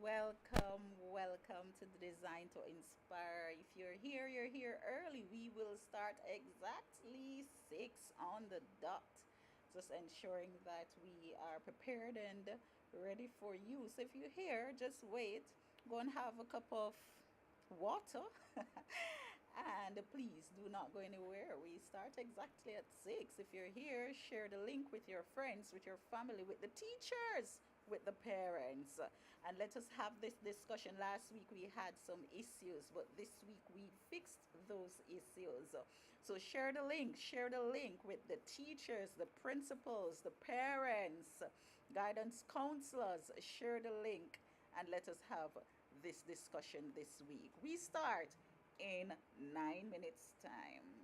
Welcome, welcome to the Design to Inspire. If you're here early. We will start exactly 6 on the dot. Just ensuring that we are prepared and ready for you. So if you're here, just wait. Go and have a cup of water. And please do not go anywhere. We start exactly at 6. If you're here, share the link with your friends, with your family, with the teachers, with the parents. And let us have this discussion. Last week we had some issues, but this week we fixed those issues. So share the link with the teachers, the principals, the parents, guidance counselors. Share the link and let us have this discussion this week. We start in 9 minutes' time.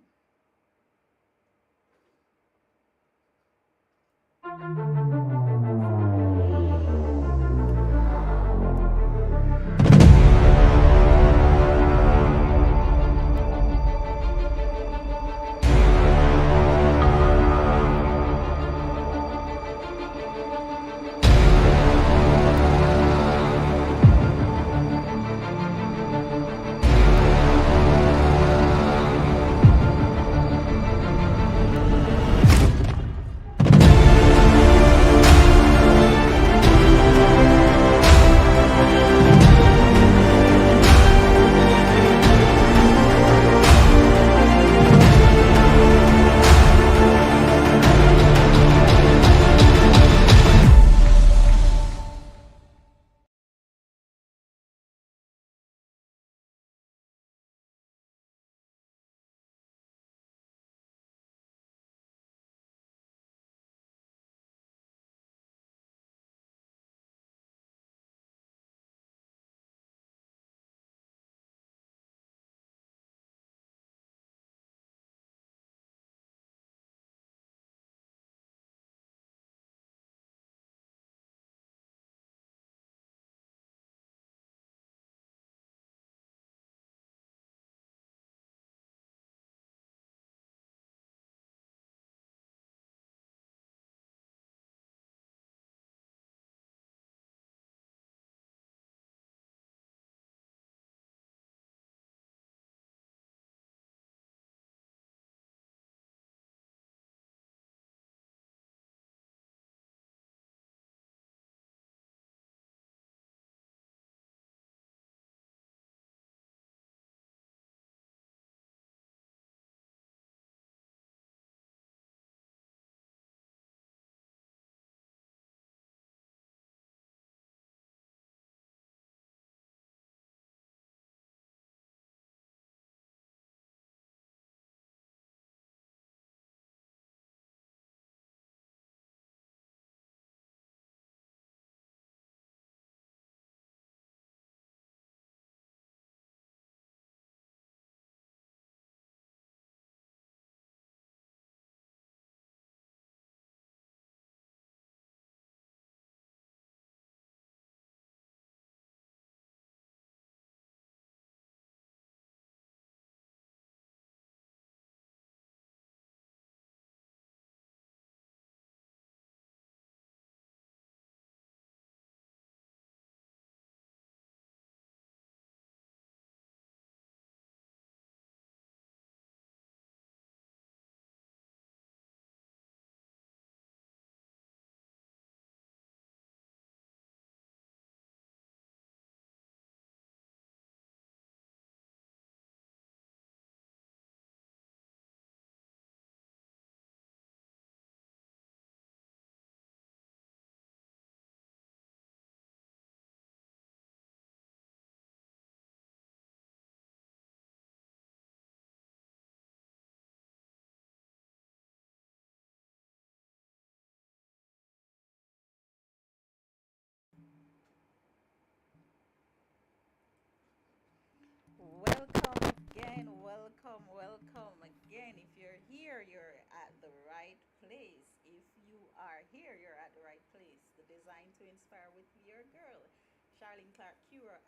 place. If you are here, you're at the right place. The Design to Inspire with your girl, Sharleen Clarke Curah.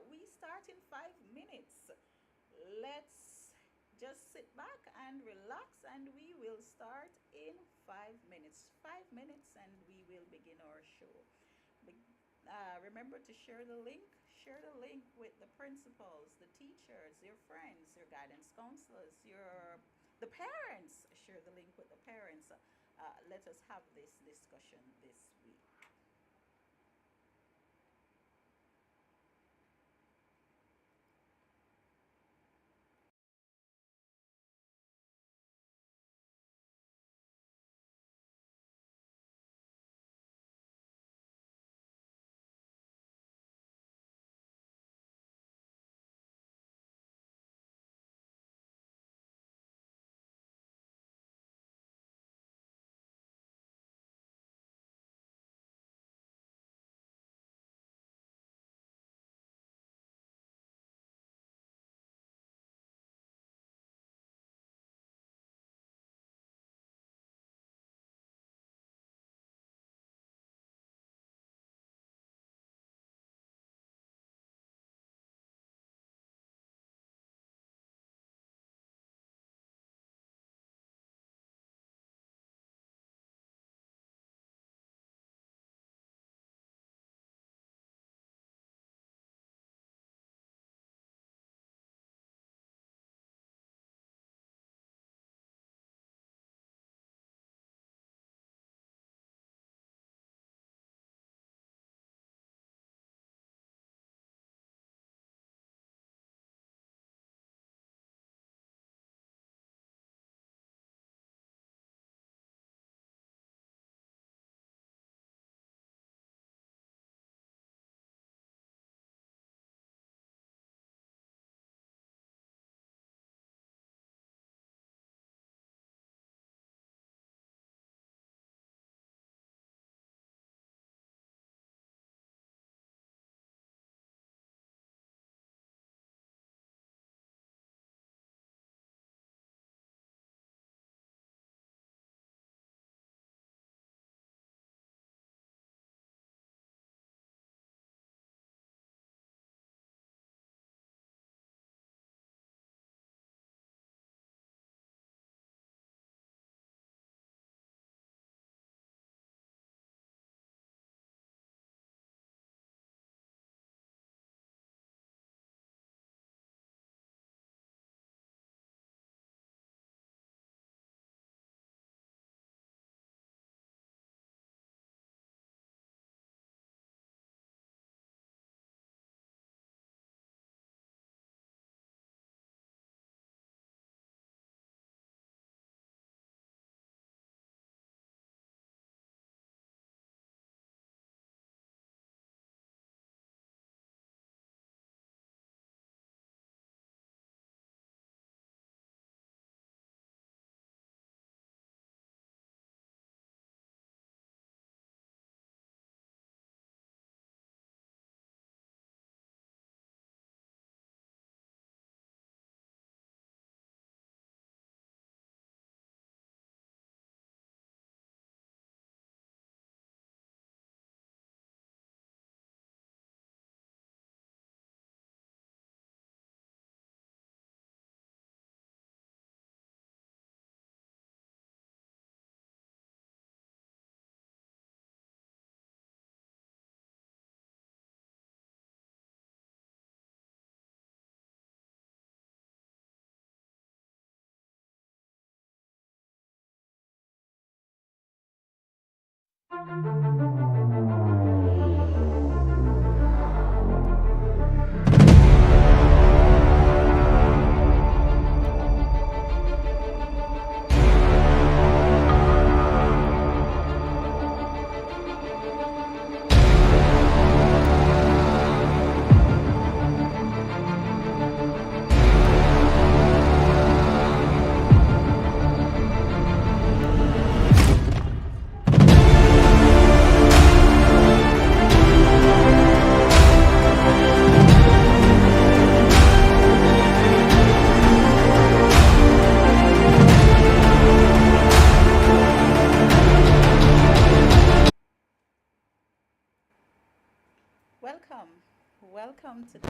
We start in 5 minutes. Let's just sit back and relax, and we will start in 5 minutes. 5 minutes, and we will begin our show. Remember to share the link. Share the link with the principals, the teachers, your friends, your guidance counselors, your the parents. Share the link with the parents. Let us have this discussion this week.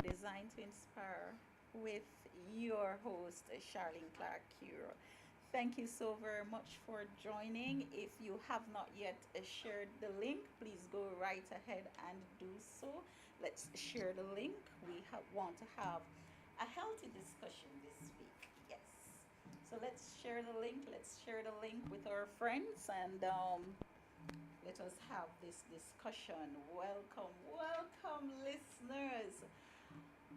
Design to Inspire with your host, Sharleen Clarke Curah. Thank you so very much for joining. If you have not yet shared the link, please go right ahead and do so. Let's share the link. Want to have a healthy discussion this week. Yes. So let's share the link. Let's share the link with our friends and let us have this discussion. Welcome, welcome, listeners.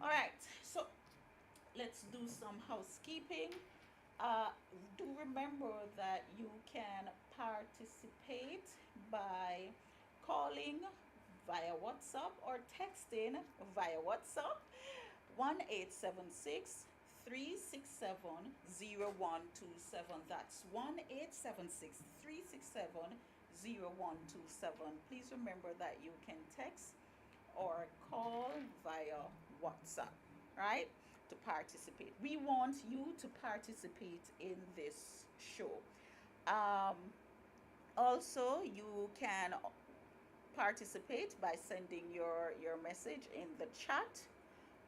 All right, so let's do some housekeeping. Uh, do remember that you can participate by calling via WhatsApp or texting via WhatsApp 1-877-367-0127. That's 1-877-367-0127. Please remember that you can text or call via WhatsApp, right? To participate. We want you to participate in this show. Um, Also, you can participate by sending your message in the chat.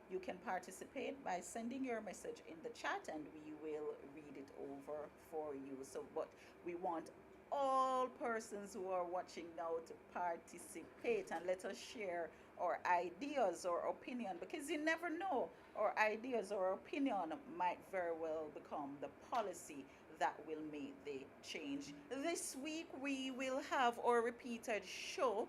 You can participate by sending your message in the chat and we will read it over for you. So, but we want all persons who are watching now to participate and let us share our ideas or opinion because you never know, our ideas or opinion might very well become the policy that will make the change. This week we will have our repeated show.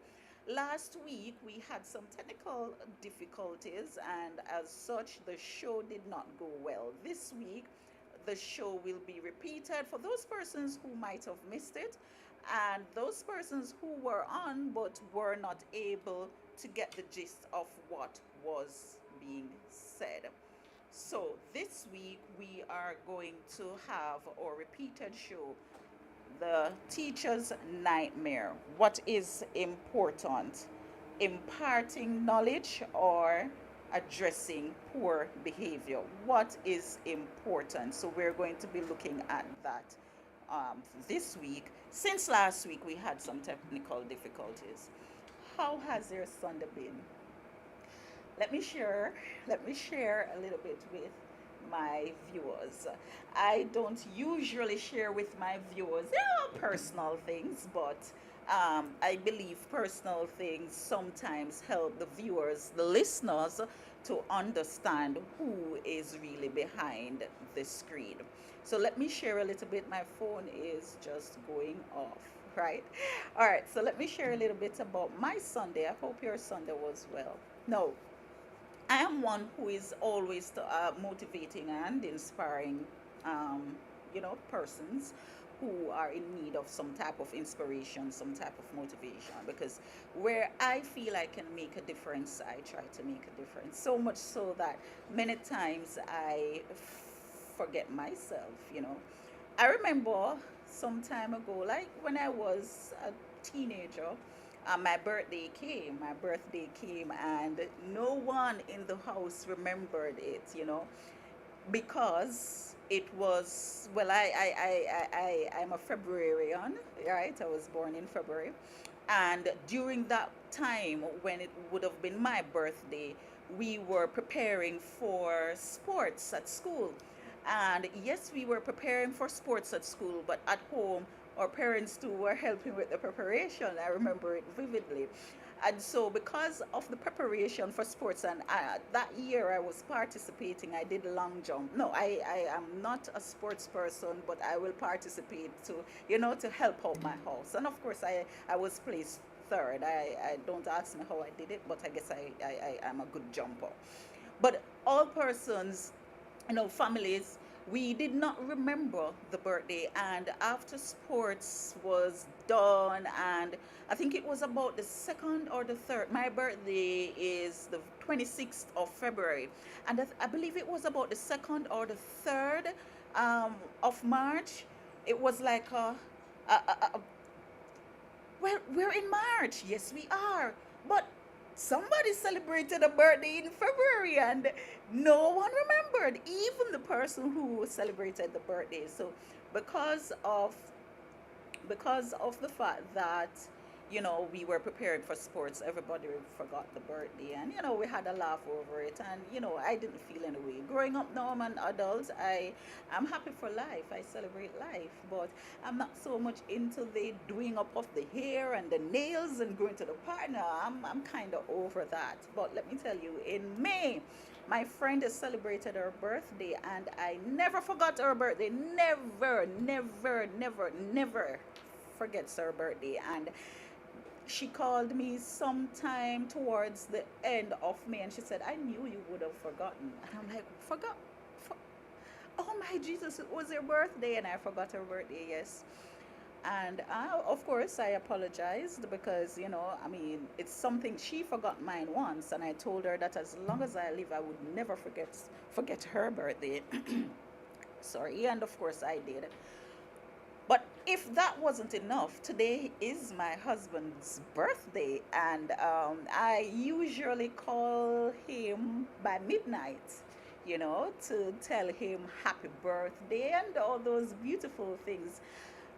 Last week we had some technical difficulties, and as such, the show did not go well. This week, the show will be repeated for those persons who might have missed it, and those persons who were on but were not able to get the gist of what was being said. So, this week we are going to have our repeated show, the teacher's nightmare. What is important? Imparting knowledge or addressing poor behavior? What is important? So, we're going to be looking at that this week. Since last week, we had some technical difficulties. How has your Sunday been? let me share let me share a little bit with my viewers. I don't usually share with my viewers, personal things, but I believe personal things sometimes help the viewers, the listeners, to understand who is really behind the screen. So let me share a little bit. My phone is just going off, right? All right, so let me share a little bit about my Sunday. I hope your Sunday was well. No, I am one who is always motivating and inspiring, persons who are in need of some type of inspiration, some type of motivation. Because where I feel I can make a difference, I try to make a difference. So much so that many times I forget myself. I remember some time ago, like when I was a teenager, my birthday came and no one in the house remembered it, because it was, well, I'm a Februarian, right? I was born in February, and during that time when it would have been my birthday, we were preparing for sports at school. And yes, we were preparing for sports at school, but at home our parents too were helping with the preparation. I remember it vividly. And so, because of the preparation for sports, and that year I was participating, I did long jump. No, I am not a sports person, but I will participate to help out my house. And of course, I was placed third. I don't ask me how I did it, but I guess I am a good jumper. But all persons, families, we did not remember the birthday. And after sports was done, and I think it was about the second or the third. My birthday is the 26th of February, and I believe it was about the second or the third of March. It was like a well, we're in March. Yes, we are. But somebody celebrated a birthday in February and no one remembered, even the person who celebrated the birthday. So because of because of the fact that we were preparing for sports. Everybody forgot the birthday, and we had a laugh over it. And I didn't feel any way. Growing up now, I'm an adult. I'm happy for life. I celebrate life, but I'm not so much into the doing up of the hair and the nails and going to the party. No, I'm kind of over that. But let me tell you, in May, my friend has celebrated her birthday, and I never forgot her birthday. Never, never, never, never forgets her birthday. And she called me sometime towards the end of May, and she said, I knew you would have forgotten. And I'm like, forgot? For- oh my Jesus, it was your birthday. And I forgot her birthday, yes. And of course, I apologized because, I mean, it's something she forgot mine once. And I told her that as long as I live, I would never forget her birthday. Sorry. And of course, I did. But if that wasn't enough, today is my husband's birthday, and I usually call him by midnight, to tell him happy birthday and all those beautiful things.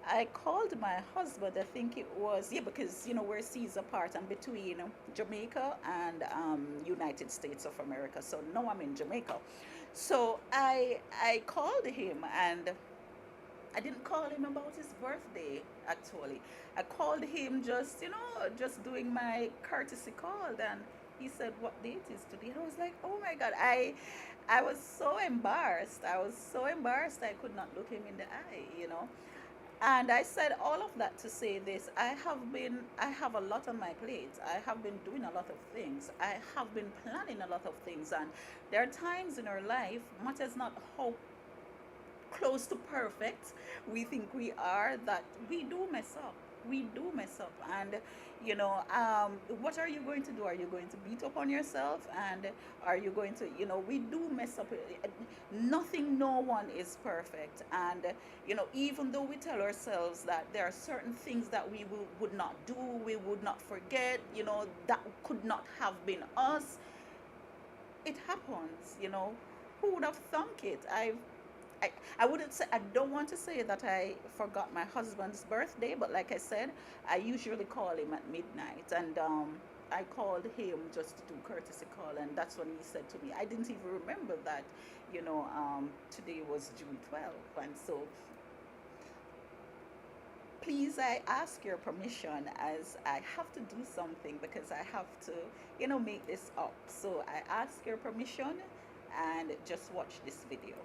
I called my husband, I think it was, yeah, because, we're seas apart. I'm between Jamaica and United States of America. So now I'm in Jamaica. So I called him, and I didn't call him about his birthday, actually. I called him just, just doing my courtesy call. And he said, what date is today? And I was like, oh my God. I was so embarrassed. I was so embarrassed I could not look him in the eye. And I said all of that to say this. I have a lot on my plate. I have been doing a lot of things. I have been planning a lot of things. And there are times in our life, matters not how close to perfect we think we are, that we do mess up. We do mess up. And what are you going to do? Are you going to beat up on yourself? And are you going to, we do mess up. Nothing, no one is perfect. And even though we tell ourselves that there are certain things that would not do, we would not forget, that could not have been us, it happens. Who would have thunk it? I wouldn't say, I don't want to say that I forgot my husband's birthday, but like I said, I usually call him at midnight. And I called him just to do courtesy call, and that's when he said to me, I didn't even remember that, today was June 12th. And so please, I ask your permission, as I have to do something because I have to, make this up. So I ask your permission, and just watch this video.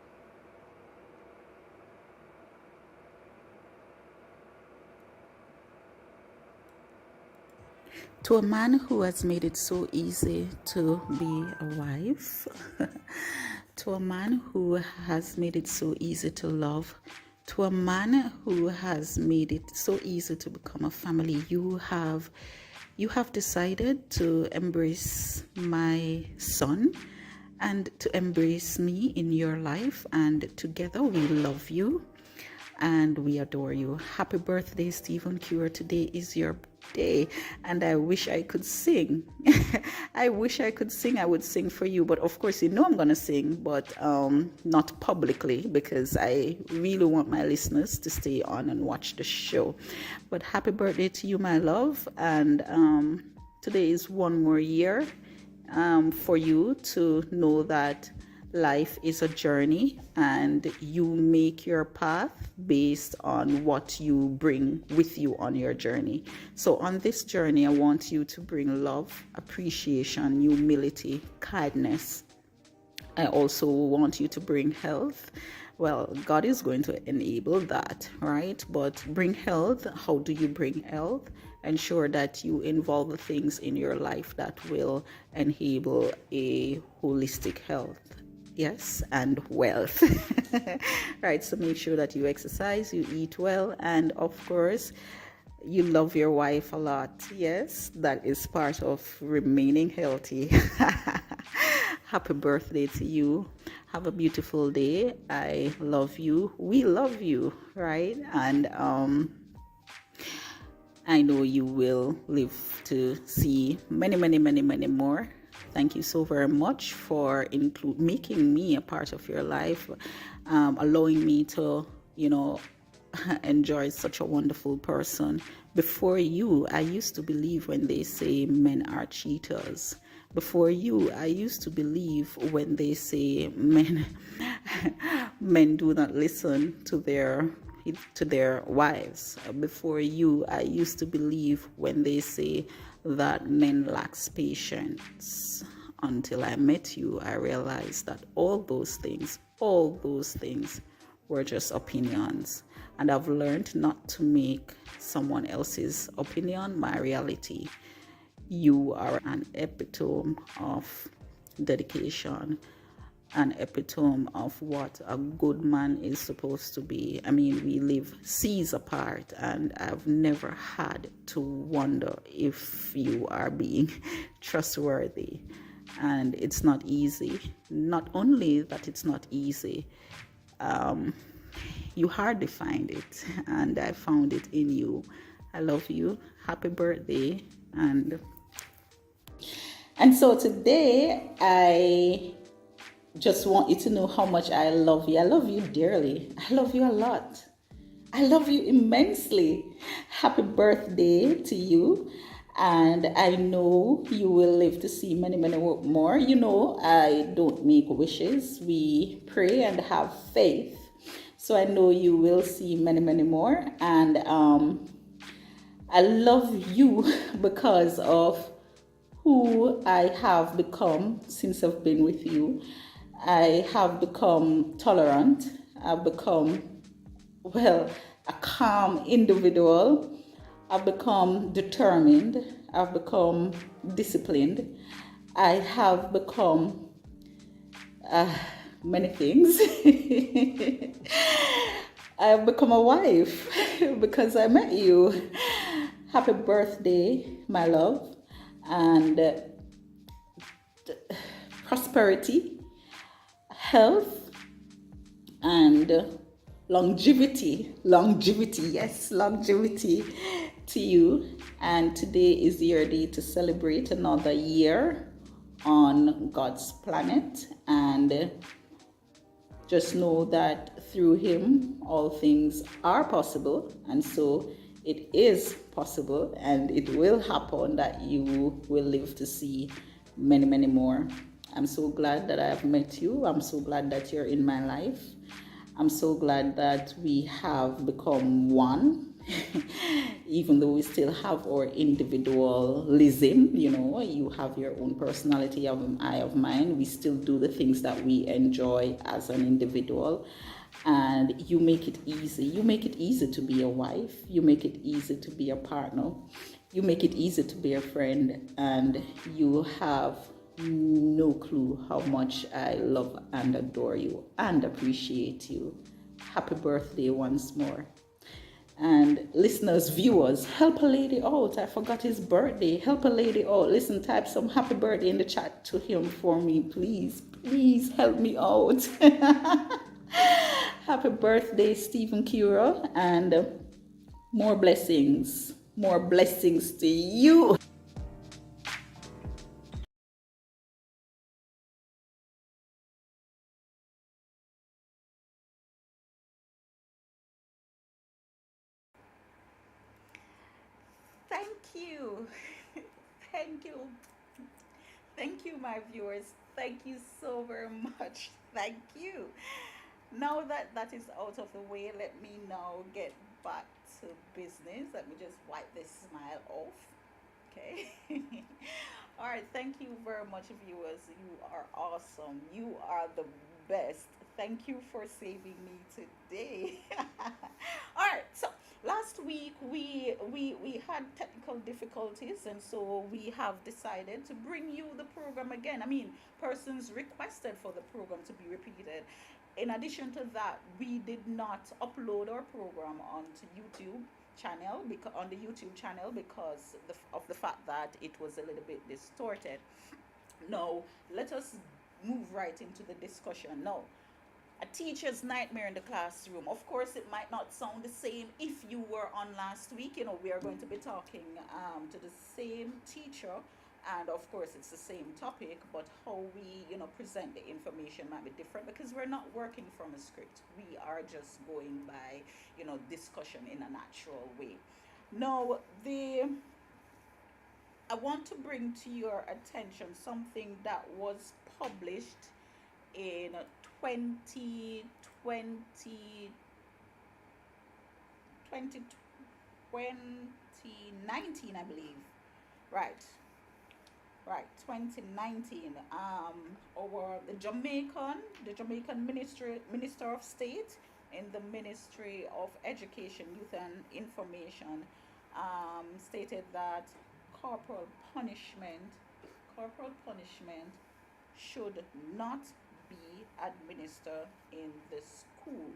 To a man who has made it so easy to be a wife, to a man who has made it so easy to love, to a man who has made it so easy to become a family, you have decided to embrace my son and to embrace me in your life, and together we love you and we adore you. Happy birthday, Stephen Curah. Today is your day, and I wish I could sing. I wish I could sing. I would sing for you, but of course, I'm gonna sing, but not publicly, because I really want my listeners to stay on and watch the show. But happy birthday to you, my love, and today is one more year for you to know that life is a journey, and you make your path based on what you bring with you on your journey. So on this journey, I want you to bring love, appreciation, humility, kindness. I also want you to bring health. Well, God is going to enable that, right? But bring health. How do you bring health? Ensure that you involve the things in your life that will enable a holistic health. Yes, and wealth. Right, so make sure that you exercise, you eat well, and of course, you love your wife a lot. Yes, that is part of remaining healthy. Happy birthday to you. Have a beautiful day. I love you. We love you, right? And I know you will live to see many, many, many, many more. Thank you so very much for making me a part of your life, allowing me to, enjoy such a wonderful person, Before you, I used to believe when they say men are cheaters. Before you, I used to believe when they say men do not listen to their wives. Before you, I used to believe when they say that men lacks patience. Until I met you, I realized that all those things were just opinions. And I've learned not to make someone else's opinion my reality. You are an epitome of dedication, an epitome of what a good man is supposed to be. I mean, we live seas apart, and I've never had to wonder if you are being trustworthy. And it's not easy. Not only that it's not easy, you hardly find it, and I found it in you. I love you. Happy birthday. And so today I just want you to know how much I love you. I love you dearly. I love you a lot. I love you immensely. Happy birthday to you. And I know you will live to see many, many more. You know, I don't make wishes. We pray and have faith. So I know you will see many, many more. And I love you because of who I have become since I've been with you. I have become tolerant. I've become, well, a calm individual. I've become determined. I've become disciplined. I have become many things. I've become a wife because I met you. Happy birthday, my love, and prosperity, health, and longevity, yes, longevity to you. And today is your day to celebrate another year on God's planet, and just know that through him all things are possible. And so it is possible, and it will happen that you will live to see many, many more. I'm so glad that I have met you. I'm so glad that you're in my life. I'm so glad that we have become one. Even though we still have our individualism, you know, you have your own personality, I have mine. We still do the things that we enjoy as an individual, and you make it easy. You make it easy to be a wife. You make it easy to be a partner. You make it easy to be a friend, and you have no clue how much I love and adore you and appreciate you. Happy birthday once more. And listeners, viewers, help a lady out. I forgot his birthday. Help a lady out. Listen, type some happy birthday in the chat to him for me, please. Please help me out. Happy birthday, Stephen Curah, and more blessings. More blessings to you. Thank you. Thank you. Thank you, my viewers. Thank you so very much. Thank you. Now that that is out of the way, let me now get back to business. Let me just wipe this smile off. Okay. All right. Thank you very much, viewers. You are awesome. You are the best. Thank you for saving me today. All right. So last week we had technical difficulties, and so we have decided to bring you the program again. I mean, persons requested for the program to be repeated. In addition to that, we did not upload our program onto YouTube channel, because on the YouTube channel, because of the fact that it was a little bit distorted. Now, let us move right into the discussion. Now, a teacher's nightmare in the classroom. Of course, it might not sound the same if you were on last week. You know, we are going to be talking to the same teacher, and of course, it's the same topic, but how we, you know, present the information might be different because we're not working from a script. We are just going by, you know, discussion in a natural way. Now, I want to bring to your attention something that was published in 2020, 2019, I believe. Right, right, 2019. Our the Jamaican Minister of State in the Ministry of Education, Youth and Information, stated that corporal punishment, corporal punishment should not be administered in the school.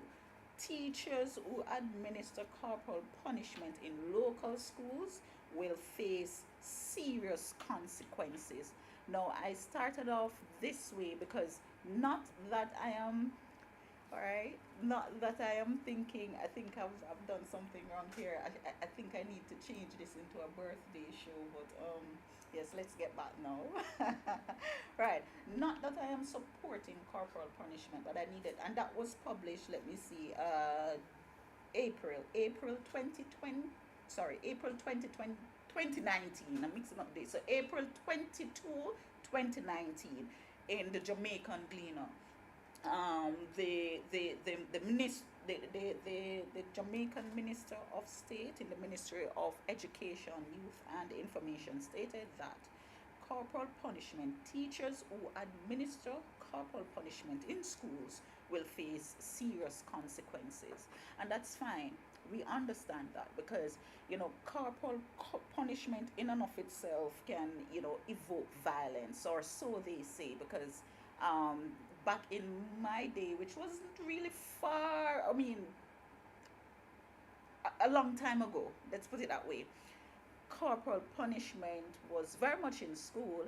Teachers who administer corporal punishment in local schools will face serious consequences. Now, I started off this way because not that I am, all right, not that I am thinking, I think I've done something wrong here. I think I need to change this into a birthday show, but yes, let's get back now. Right, not that I am supporting corporal punishment, but I need it. And that was published, let me see, April 2020, sorry, April 2020, 2019. I'm mixing up dates. So April 22, 2019, in the Jamaican Gleaner. The Jamaican Minister of State in the Ministry of Education, Youth and Information stated that corporal punishment, teachers who administer corporal punishment in schools will face serious consequences. And that's fine. We understand that because, corporal punishment in and of itself can, evoke violence, or so they say, because back in my day, which wasn't really far, I mean, a long time ago, let's put it that way, corporal punishment was very much in school,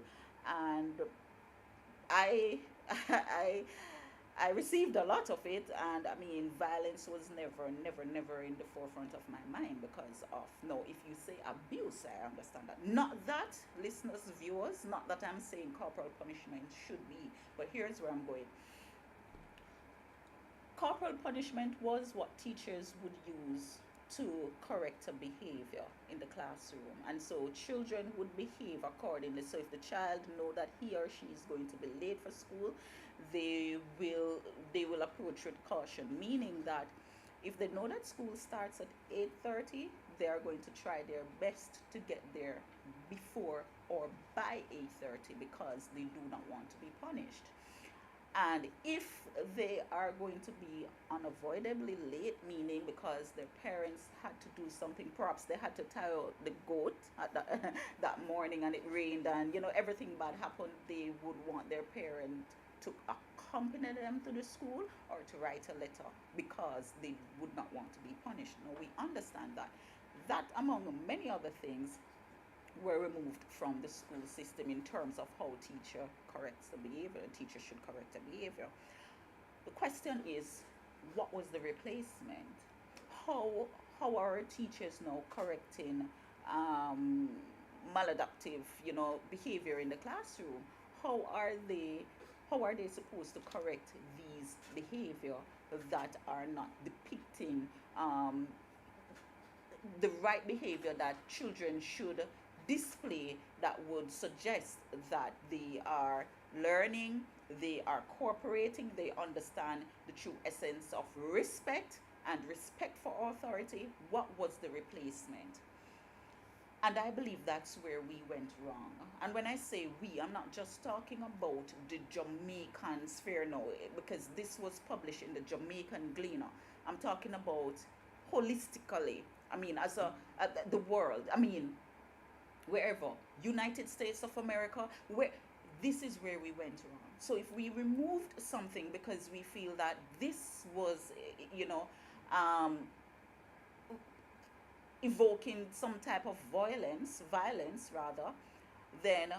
and I, I, I received a lot of it, and I mean, violence was never, never, never in the forefront of my mind because of, no, if you say abuse, I understand that. Not that, listeners, viewers, not that I'm saying corporal punishment should be, but here's where I'm going. Corporal punishment was what teachers would use to correct a behavior in the classroom, and so children would behave accordingly. So if the child know that he or she is going to be late for school, they will they will approach with caution, meaning that if they know that school starts at 8:30, they are going to try their best to get there before or by 8:30 because they do not want to be punished. And if they are going to be unavoidably late, meaning because their parents had to do something, perhaps they had to tie out the goat at that morning and it rained and everything bad happened, they would want their parent to accompany them to the school or to write a letter because they would not want to be punished. Now, we understand that. That, among many other things, were removed from the school system in terms of how teacher corrects the behavior. A teacher should correct the behavior. The question is, what was the replacement? How how are teachers now correcting um, maladaptive, behavior in the classroom? How are they how are they supposed to correct these behavior that are not depicting um, the right behavior that children should display, that would suggest that they are learning, they are cooperating, they understand the true essence of respect and respect for authority? What was the replacement? And I believe that's where we went wrong. And when I say we, I'm not just talking about the Jamaican sphere now, because this was published in the Jamaican Gleaner. I'm talking about holistically. I mean, as the world. I mean, wherever, United States of America, where this is where we went wrong. So if we removed something because we feel that this was, you know, um, evoking some type of violence rather, then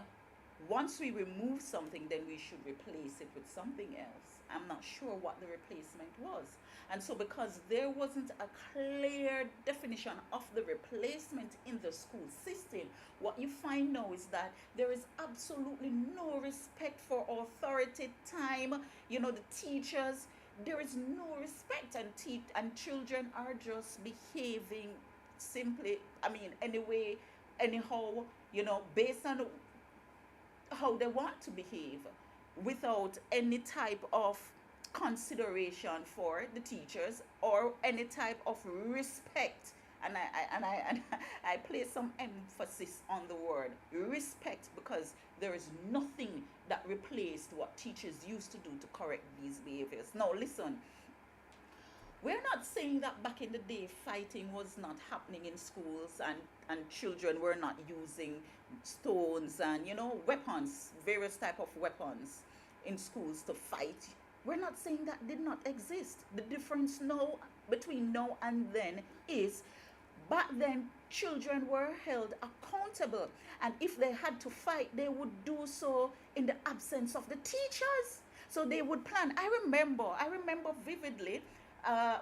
once we remove something, then we should replace it with something else. I'm not sure what the replacement was. And so, because there wasn't a clear definition of the replacement in the school system, what you find now is that there is absolutely no respect for authority, time, the teachers. There is no respect, and children are just behaving simply, I mean, anyway, anyhow, based on how they want to behave without any type of consideration for the teachers or any type of respect. And I place some emphasis on the word respect, because there is nothing that replaced what teachers used to do to correct these behaviors. Now listen, we're not saying that back in the day fighting was not happening in schools, and children were not using stones and weapons, various type of weapons in schools to fight. We're not saying that did not exist. The difference now between now and then is, back then children were held accountable, and if they had to fight they would do so in the absence of the teachers. So they would plan. I remember vividly,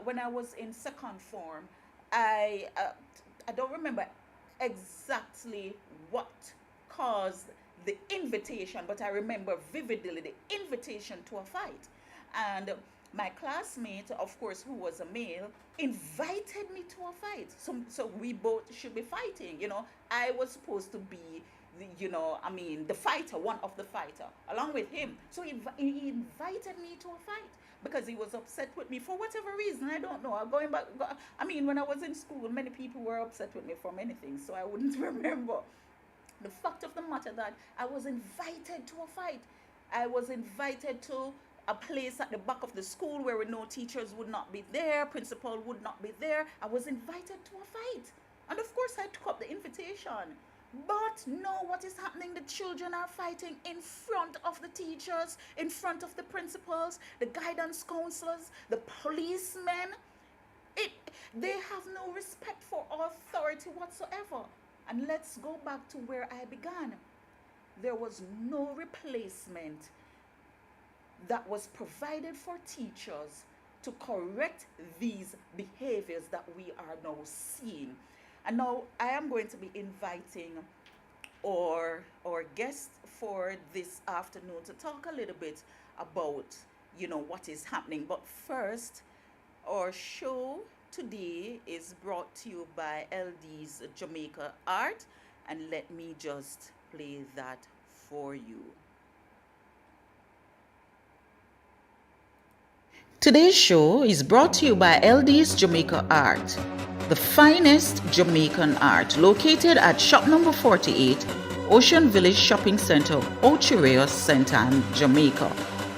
when I was in second form. I don't remember exactly what caused the invitation, but I remember vividly the invitation to a fight. And my classmate, of course, who was a male, invited me to a fight. So we both should be fighting. I was supposed to be I mean, the fighter, one of the fighter, along with him. So he invited me to a fight because he was upset with me for whatever reason. I don't know. I'm going back. I mean, when I was in school, many people were upset with me for many things, so I wouldn't remember. The fact of the matter that I was invited to a fight. I was invited to a place at the back of the school where we know teachers would not be there, principal would not be there. I was invited to a fight. And of course, I took up the invitation. But no, what is happening? The children are fighting in front of the teachers, in front of the principals, the guidance counselors, the policemen. It, they have no respect for authority whatsoever. And let's go back to where I began. There was no replacement that was provided for teachers to correct these behaviors that we are now seeing. And now I am going to be inviting our guest for this afternoon to talk a little bit about what is happening. But first, our show today is brought to you by LD's Jamaica Art, and let me just play that for you. Today's show is brought to you by LD's Jamaica Art, the finest Jamaican art, located at shop number 48, Ocean Village Shopping Center, Ocho St. Anne, Jamaica.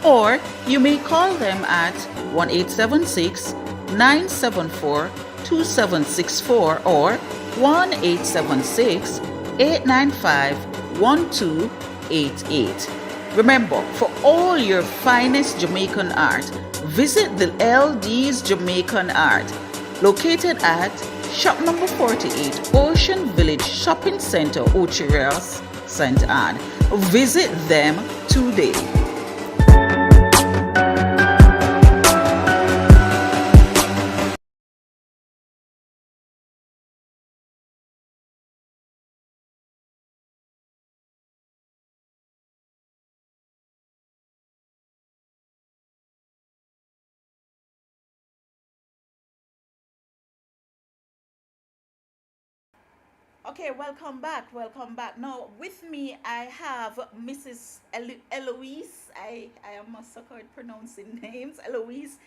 Or you may call them at 1-876-974-2764 or 1-876-895-1288. Remember, for all your finest Jamaican art, visit the LD's Jamaican Art, located at shop number 48, Ocean Village Shopping Center, Ocho St. Anne. Visit them today. Okay, welcome back. Welcome back. Now, with me, I have Mrs. Eloise. I am a sucker at pronouncing names. Eloise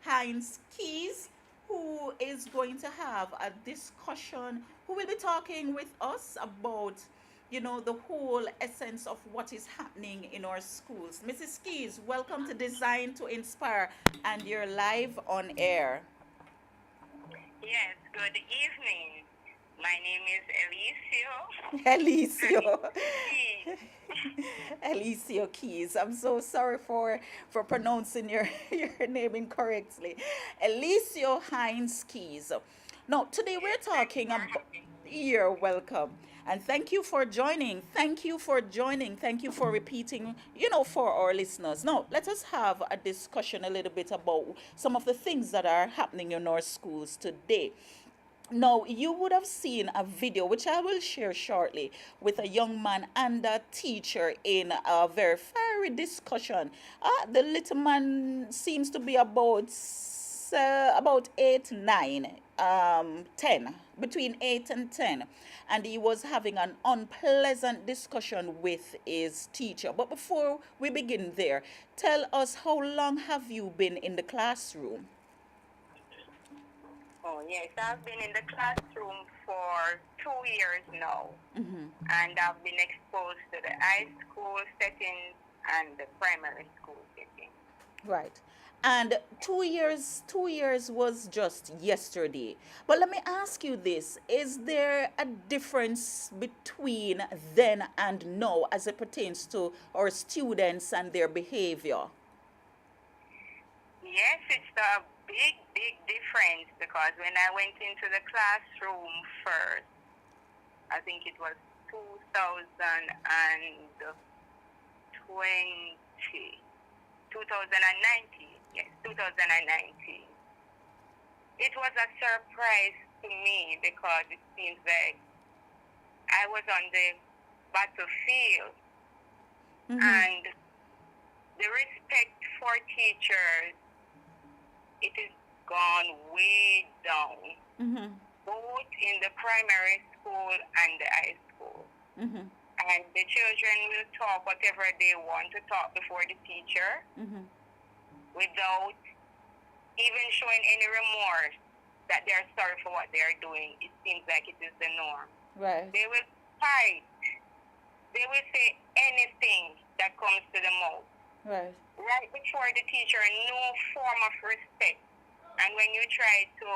Hines Keys, who is going to have a discussion, who will be talking with us about, the whole essence of what is happening in our schools. Mrs. Keys, welcome to Design to Inspire, and you're live on air. Yes, good evening. My name is Alicio. Alicio. Alicio Keys. I'm so sorry for pronouncing your name incorrectly. Alicio Hines Keys. Now, today we're talking about. You're welcome. And thank you for joining. Thank you for joining. Thank you for repeating, for our listeners. Now, let us have a discussion a little bit about some of the things that are happening in our schools today. Now, you would have seen a video, which I will share shortly, with a young man and a teacher in a very fiery discussion. The little man seems to be about about 8, 9, 10, between 8 and 10. And he was having an unpleasant discussion with his teacher. But before we begin there, tell us, how long have you been in the classroom? Oh, yes, I've been in the classroom for 2 years now, Mm-hmm. and I've been exposed to the high school settings and the primary school settings. Right. And 2 years was just yesterday. But let me ask you this. Is there a difference between then and now as it pertains to our students and their behavior? Yes, it's a big, big difference because when I went into the classroom first, I think it was 2019. Yes, 2019. It was a surprise to me because it seems like I was on the battlefield, Mm-hmm. and the respect for teachers, it is gone way down, Mm-hmm. both in the primary school and the high school. Mm-hmm. And the children will talk whatever they want to talk before the teacher Mm-hmm. without even showing any remorse that they are sorry for what they are doing. It seems like it is the norm. Right. They will fight. They will say anything that comes to the mouth. Right. Right before the teacher, no form of respect. And when you try to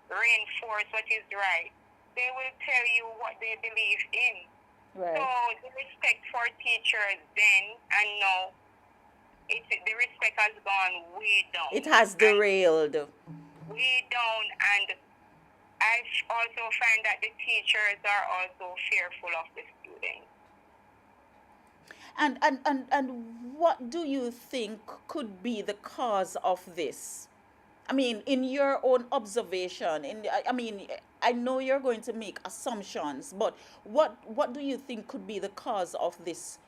reinforce what is right, they will tell you what they believe in. Right. So the respect for teachers then and now, the respect has gone way down. It has derailed. Way down, and I also find that the teachers are also fearful of the students. And what do you think could be the cause of this? I mean, in your own observation, I mean, I know you're going to make assumptions, but what do you think could be the cause of this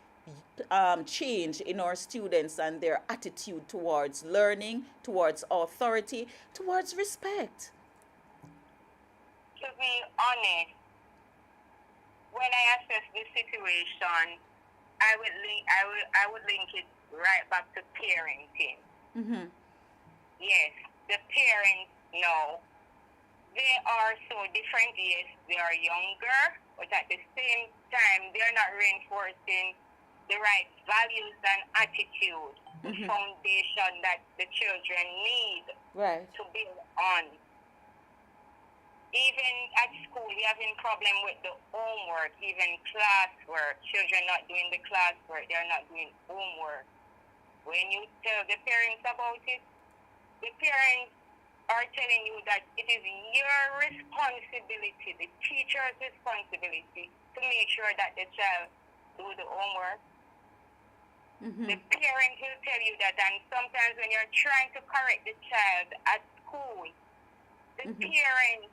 change in our students and their attitude towards learning, towards authority, towards respect? To be honest, when I assess the situation, I would link it right back to parenting. Mm-hmm. Yes, the parents know they are so different. Yes, they are younger, but at the same time, they are not reinforcing the right values and attitude, the Mm-hmm. foundation that the children need Right. to build on. Even at school, we having problem with the homework, even classwork. Children not doing the classwork, they are not doing homework. When you tell the parents about it, the parents are telling you that it is your responsibility, the teacher's responsibility, to make sure that the child do the homework. Mm-hmm. The parent will tell you that, and sometimes when you're trying to correct the child at school, the parent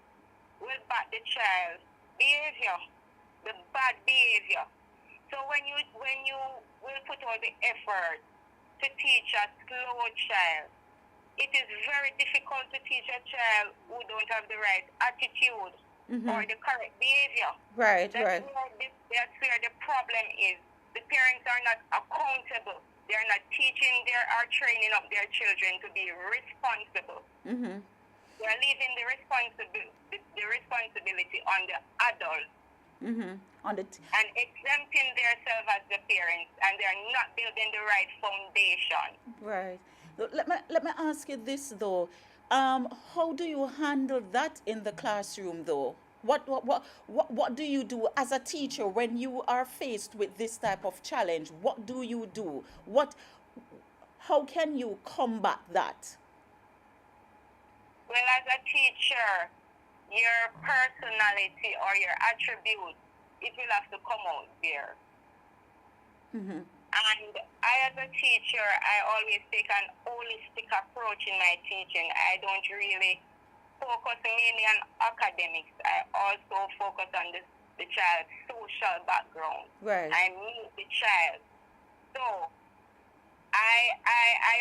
will back the child's behavior, the bad behavior. So when you will put all the effort to teach a slow child, it is very difficult to teach a child who don't have the right attitude or the correct behavior. Right. That's Right. where the problem is. The parents are not accountable. They are not teaching or training up their children to be responsible. Mm-hmm. They are leaving the responsibility on the adults. Mm-hmm. On the And exempting themselves as the parents, and they are not building the right foundation. Right. Let me ask you this though. How do you handle that in the classroom though? What do you do as a teacher when you are faced with this type of challenge? What do you do? How can you combat that? Well, as a teacher, your personality or your attribute, it will have to come out there. Mm-hmm. And I, as a teacher, I always take an holistic approach in my teaching. I don't really focus mainly on academics. I also focus on the child's social background. Right. I meet the child. So I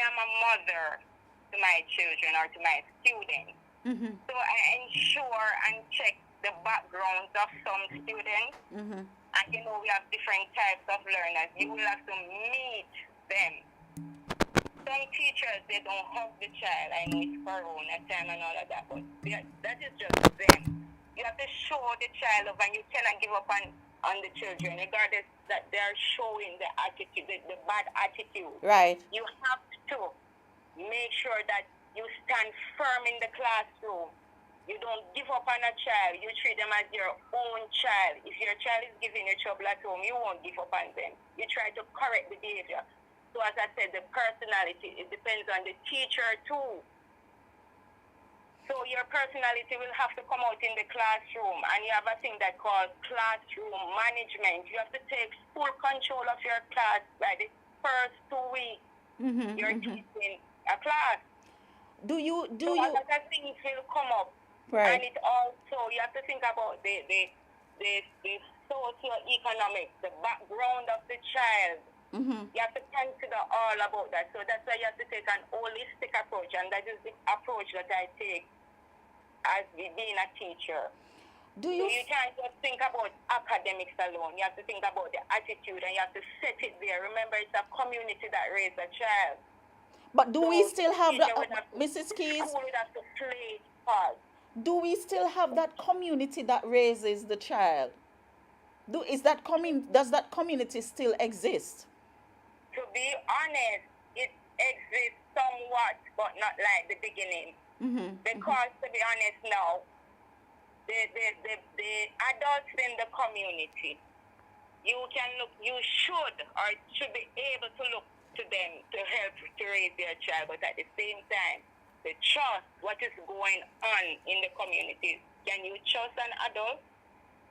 am a mother. to my children or to my students. Mm-hmm. So I ensure and check the backgrounds of some students. Mm-hmm. And we have different types of learners. You will have to meet them. Some teachers, they don't hug the child. I know it's corona time and all of that, but that is just them. You have to show the child love, and you cannot give up on the children, regardless that they're showing the attitude, the bad attitude. Right. You have to make sure that you stand firm in the classroom. You don't give up on a child. You treat them as your own child. If your child is giving you trouble at home, you won't give up on them. You try to correct the behavior. So as I said, the personality, it depends on the teacher too. So your personality will have to come out in the classroom, and you have a thing that called classroom management. You have to take full control of your class by the first 2 weeks. Mm-hmm. You're teaching a class. Do you So a lot of things will come up. right? And it also, you have to think about the socio-economic, the background of the child. Mm-hmm. You have to consider all about that. So that's why you have to take an holistic approach, and that is the approach that I take as being a teacher. Do So you you can't just think about academics alone. You have to think about the attitude, and you have to set it there. Remember, it's a community that raised a child. but do So we still have teacher that, would have to, Mrs. Keys? school would have to play its part. Do we still have that community that raises the child? Does that community still exist? To be honest, it exists somewhat, but not like the beginning. Mm-hmm. Because to be honest now, the adults in the community, you should be able to look to them to help to raise their child, but at the same time, the trust what is going on in the community. Can you trust an adult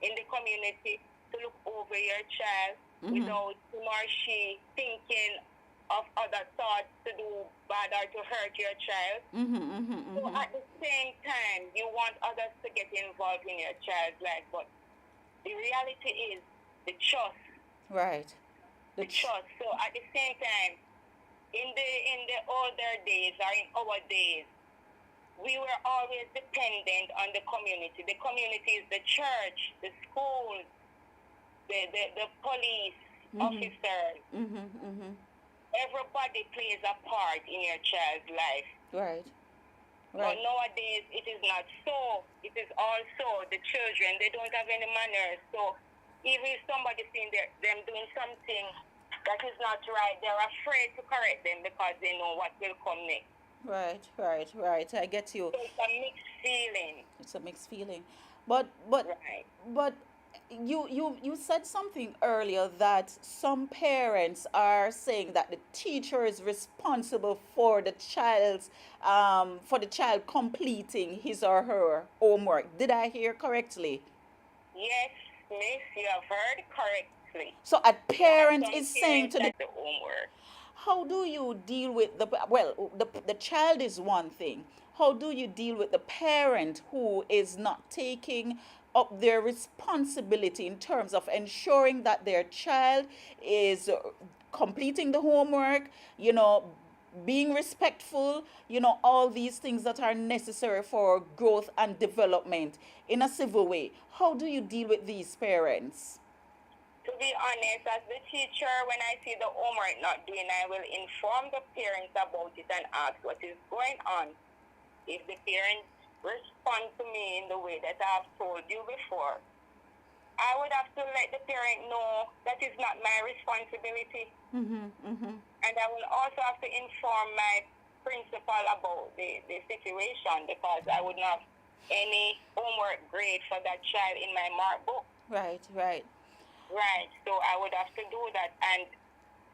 in the community to look over your child without him or she thinking of other thoughts to do bad or to hurt your child? So at the same time, you want others to get involved in your child's life, but the reality is the trust. Right. The trust. So at the same time, in the older days or in our days, we were always dependent on the community. The community is the church, the schools, the police officers. Everybody plays a part in your child's life. Right. But nowadays, it is not so. It is also the children. They don't have any manners. So even if somebody seeing them doing something that is not right, they're afraid to correct them because they know what will come next. Right. I get you. So it's a mixed feeling. It's a mixed feeling. But Right. but you said something earlier that some parents are saying that the teacher is responsible for the child completing his or her homework. Did I hear correctly? Yes, miss, you have heard correctly. So a parent Some is saying to parents the homework. how do you deal with the child is one thing. How do you deal with the parent who is not taking up their responsibility in terms of ensuring that their child is completing the homework, being respectful, all these things that are necessary for growth and development in a civil way? How do you deal with these parents? To be honest, as the teacher, when I see the homework not doing, I will inform the parents about it and ask what is going on. If the parents respond to me in the way that I have told you before, I would have to let the parent know that is not my responsibility. And I will also have to inform my principal about the situation, because I would not have any homework grade for that child in my mark book. Right. Right, so I would have to do that. And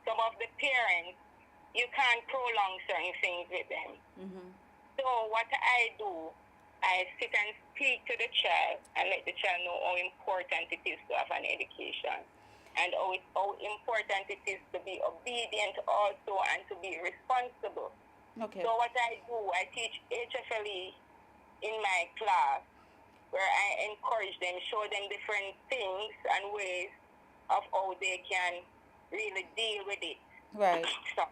some of the parents, you can't prolong certain things with them. So what I do, I sit and speak to the child and let the child know how important it is to have an education, and how important it is to be obedient also and to be responsible. Okay. So what I do, I teach HFLE in my class, where I encourage them, show them different things and ways of how they can really deal with it. Right. So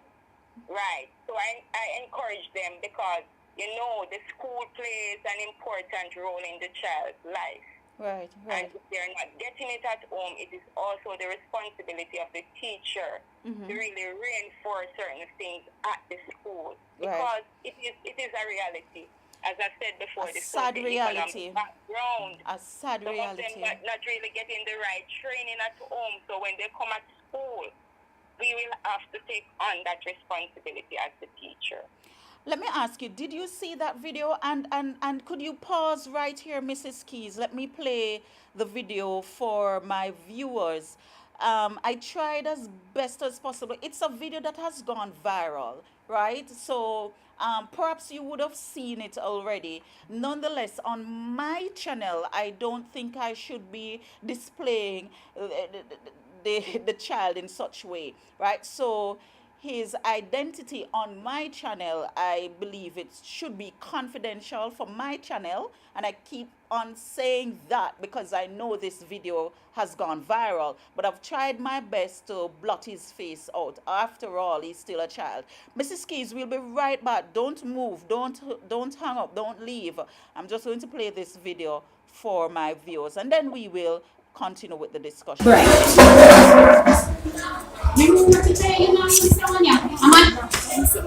Right. So I encourage them because, the school plays an important role in the child's life. Right, And right. if they're not getting it at home, it is also the responsibility of the teacher to Mm-hmm. really reinforce certain things at the school Right. because it is a reality. As I said A before, the sad socio-economic reality. background, A sad some of them reality. not really getting the right training at home. So when they come at school, we will have to take on that responsibility as the teacher. Let me ask you, did you see that video? And could you pause right here, Mrs. Keys? Let me play the video for my viewers. I tried as best as possible. It's a video that has gone viral, right? So perhaps you would have seen it already. Nonetheless, on my channel, I don't think I should be displaying the child in such way, right? So his identity on my channel, I believe it should be confidential for my channel, and I keep on saying that because I know this video has gone viral, but I've tried my best to blot his face out. After all, he's still a child. Mrs. Keys, we'll be right back. Don't move, don't hang up, don't leave. I'm just going to play this video for my viewers, and then we will continue with the discussion. Remember what you say, Sonia? I'm not. Please,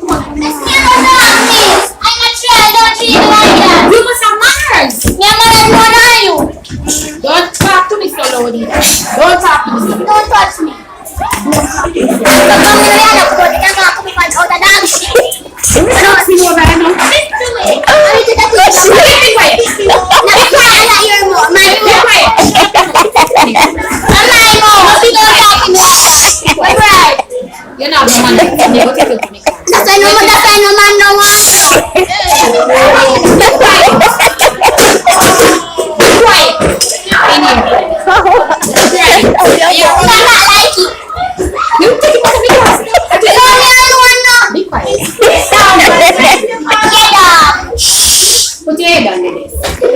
I'm a child. Don't treat me like that. You must have manners. Me have manners more than you. Don't talk to me so loudly. Don't talk to me. Don't touch me. So come here and look good. You can't come in out of dog shit. No, see over there now. Listen to me. I need to get you. Be quiet. Now be quiet. I like your mouth. My mouth. Be quiet. I'm my mouth. You don't talk to me like that. Be quiet. You're not no man. You go take it to me. That's why no man no want you. Be quiet. Be quiet. In here. Right. Yeah, I'm not like it. You take it to me. No, me I don't want no. Be quiet. Down. Get down. Put your head on this. You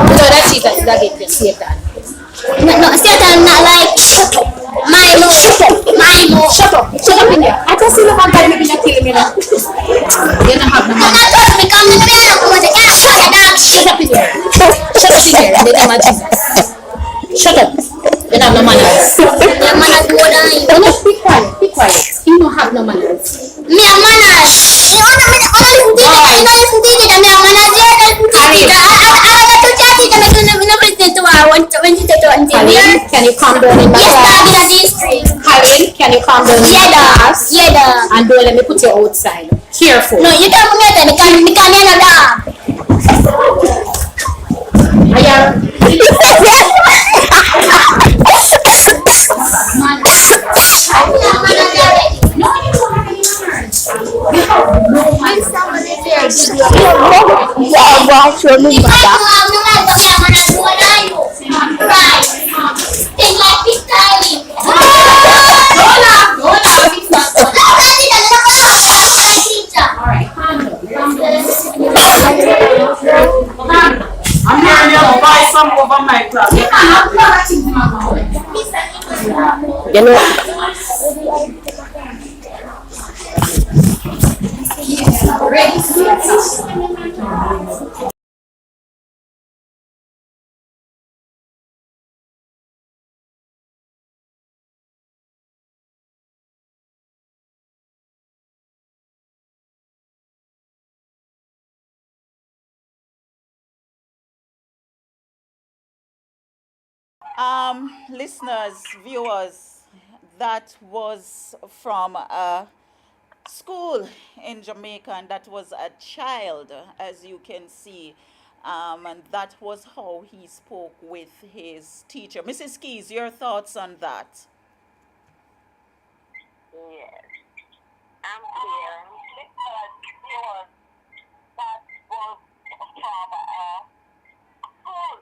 know that she's that get Satan. No, Satan not like. Shut up. My mouth. Shut up. My mouth. Shut up. Shut up in there. I just see the man that maybe not killing me now. You don't have no money. I'm not touch me. Come in here. Come on. Can't shut your dog. Shut up in here. Shut up in here. In the name of Jesus. Shut up. You don't have no manners. Your manners more than you. Oh, no, be quiet. Be quiet. You don't have no manners. Me have manners. You don't listen to it. Me have manners. You don't listen to it. I want to chat it. I'm not listening to her when she said something. Can you calm down in my class? Yes, dog in the street. Harry, can you calm down in my class? Yeah, dog. And don't let me put you outside. Careful. No, you can't put me outside because you're not a dog. I am. I'm hearing you buy some over my class. You know, listeners, viewers, that was from a school in Jamaica, and that was a child, as you can see. And that was how he spoke with his teacher. Mrs. Keys, your thoughts on that? Yes, I'm clear. Because that was from school.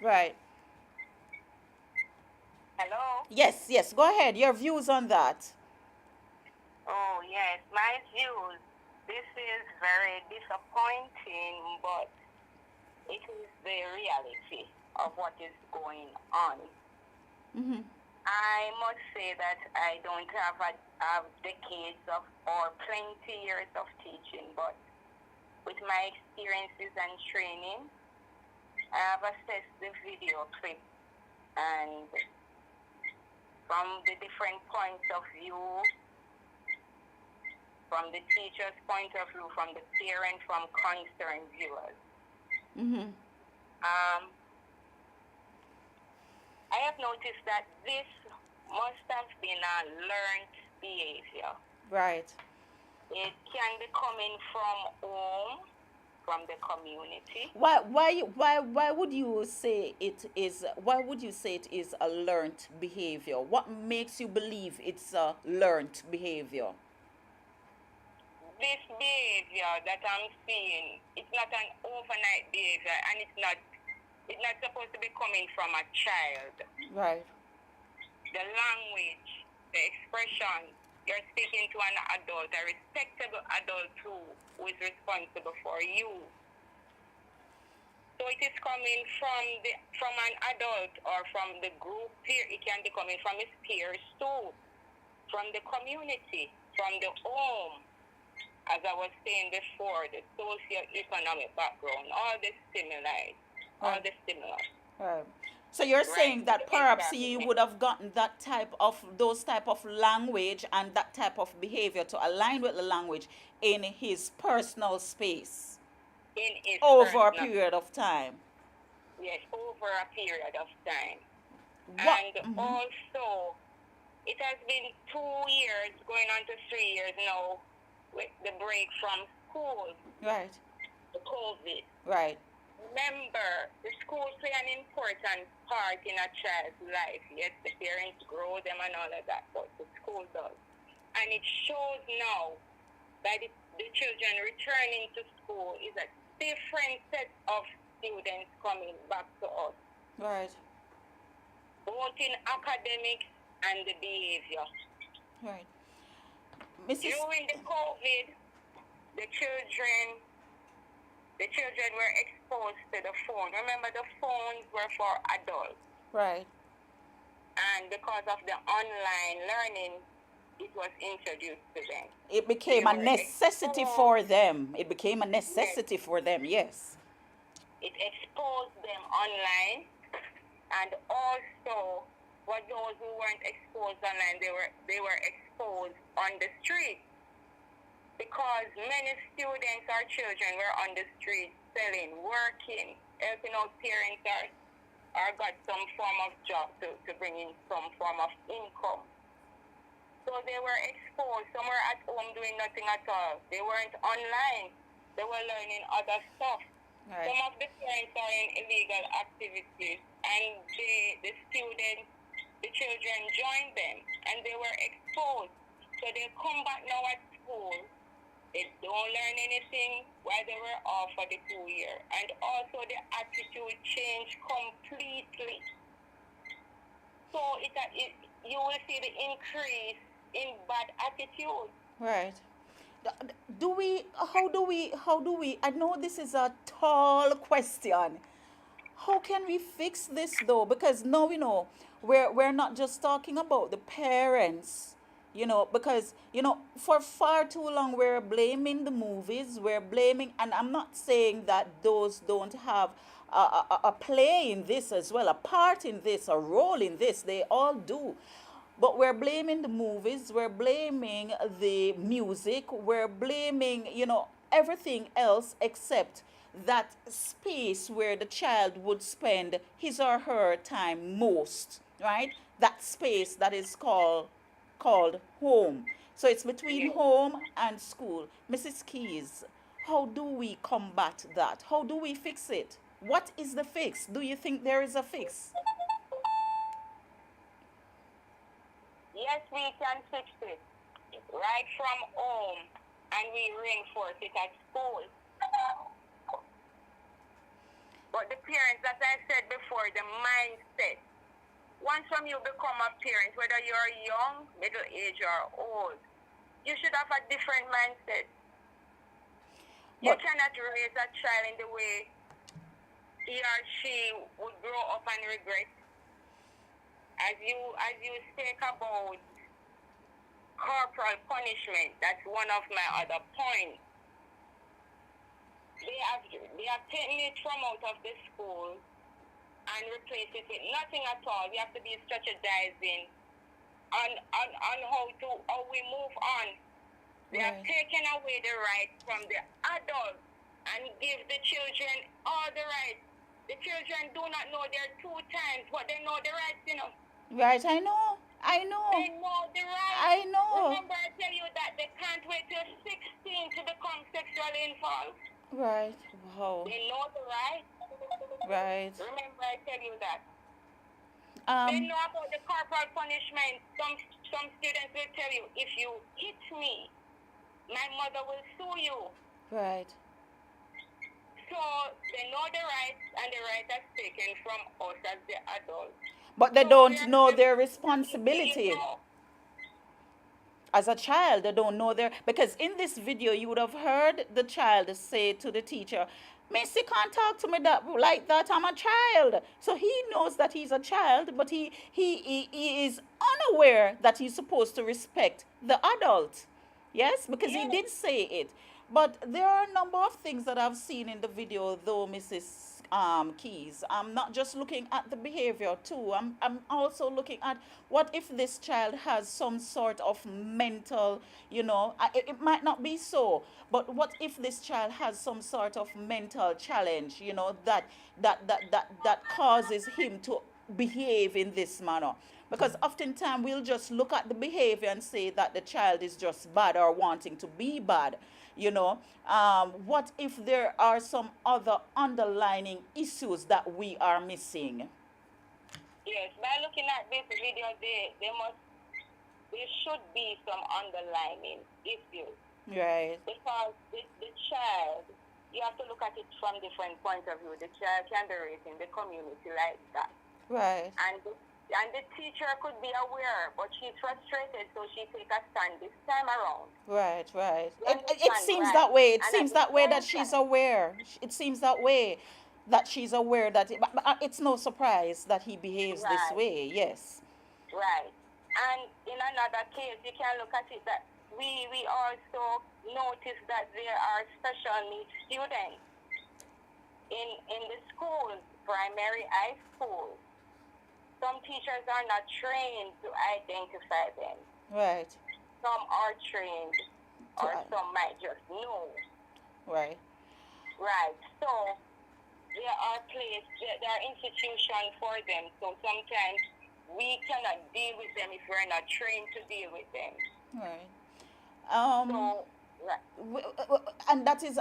Right. Hello? Yes, yes, go ahead. Your views on that. Oh, yes, my views. This is very disappointing, but it is the reality of what is going on. Mm-hmm. I must say that I don't have decades of or plenty years of teaching, but with my experiences and training, I have assessed the video clip and from the different points of view, from the teacher's point of view, from the parent, from concerned viewers. Mm-hmm. I have noticed that this must have been a learned behavior. Right. It can be coming from home, from the community. Why would you say it is? Why would you say it is a learned behavior? What makes you believe it's a learned behavior? This behavior that I'm seeing, it's not an overnight behavior, and it's not supposed to be coming from a child. Right. The language, the expression, you're speaking to an adult, a respectable adult who is responsible for you. So it is coming from an adult or from the group peer. It can be coming from his peers too, from the community, from the home. As I was saying before, the socio-economic background, all the stimuli, all the stimulus. Right. So you're saying that perhaps you would have gotten those type of language and that type of behavior to align with the language in his personal space over a period of time. Yes, over a period of time. What? And also, it has been 2 years, going on to 3 years now, with the break from school. Right. The COVID. Right. Remember, the school play an important part in a child's life. Yes, the parents grow them and all of that, but the school does. And it shows now that the children returning to school is a different set of students coming back to us. Right. Both in academics and the behavior. Right. During the COVID, the children were exposed to the phone. Remember, the phones were for adults. Right. And because of the online learning, it was introduced to them. It became a necessity for them. It became a necessity for them, yes. It exposed them online, and also for those who weren't exposed online, they were exposed on the street, because many students or children were on the street selling, working, helping out parents or got some form of job to bring in some form of income. So they were exposed. Some were at home doing nothing at all. They weren't online. They were learning other stuff. Right. Some of the parents are in illegal activities, and the students, the children joined them, and they were exposed. So they come back now at school. They don't learn anything while they were off for the 2 year. And also the attitude changed completely. So you will see the increase in bad attitude. Right. How do we, I know this is a tall question. How can we fix this though? Because now, we're not just talking about the parents, because, for far too long we're blaming the movies, and I'm not saying that those don't have a play in this as well, a part in this, a role in this, they all do. But we're blaming the movies, we're blaming the music, we're blaming, everything else except that space where the child would spend his or her time most, right? That space that is called home. So it's between home and school. Mrs. Keys, how do we combat that? How do we fix it? What is the fix? Do you think there is a fix? Yes, we can fix it right from home, and we reinforce it at school. But the parents, as I said before, the mindset. Once from you become a parent, whether you're young, middle age, or old, you should have a different mindset. You cannot raise a child in the way he or she would grow up and regret. as you speak about corporal punishment, that's one of my other points. They have taken it from out of the school and replaced it with nothing at all. We have to be strategizing on how we move on. They have taken away the rights from the adults and give the children all the rights. The children do not know their two times, but they know the rights, Right, I know. I know. They know the rights. I know. Remember, I tell you that they can't wait till 16 to become sexually involved. Right. Wow. They know the rights. Right. Remember, I tell you that. They know about the corporal punishment. Some students will tell you, if you hit me, my mother will sue you. Right. So they know the rights, and the rights are taken from us as the adults. But they don't know their responsibility. As a child, they don't know their... Because in this video, you would have heard the child say to the teacher, Missy can't talk to me like that. I'm a child. So he knows that he's a child, but he is unaware that he's supposed to respect the adult. Yes, because he did say it. But there are a number of things that I've seen in the video, though, Mrs. Keys. I'm not just looking at the behavior too. I'm also looking at what if this child has some sort of mental, it might not be so, but what if this child has some sort of mental challenge, that causes him to behave in this manner. Because oftentimes we'll just look at the behavior and say that the child is just bad or wanting to be bad. What if there are some other underlying issues that we are missing? Yes, by looking at this video, there should be some underlying issues. Right. Because the child, you have to look at it from different points of view. The child can be raised in the community like that. Right. And the teacher could be aware, but she's frustrated, so she take a stand this time around. Right. It seems that way. It seems that way that she's aware. It seems that way that she's aware that but it's no surprise that he behaves this way. Yes. Right. And in another case, you can look at it that we also notice that there are special needs students in the schools, primary, high school. Some teachers are not trained to identify them. Right. Some are trained, or some might just know. Right. Right. So there are institutions for them. So sometimes we cannot deal with them if we're not trained to deal with them. Right. And that is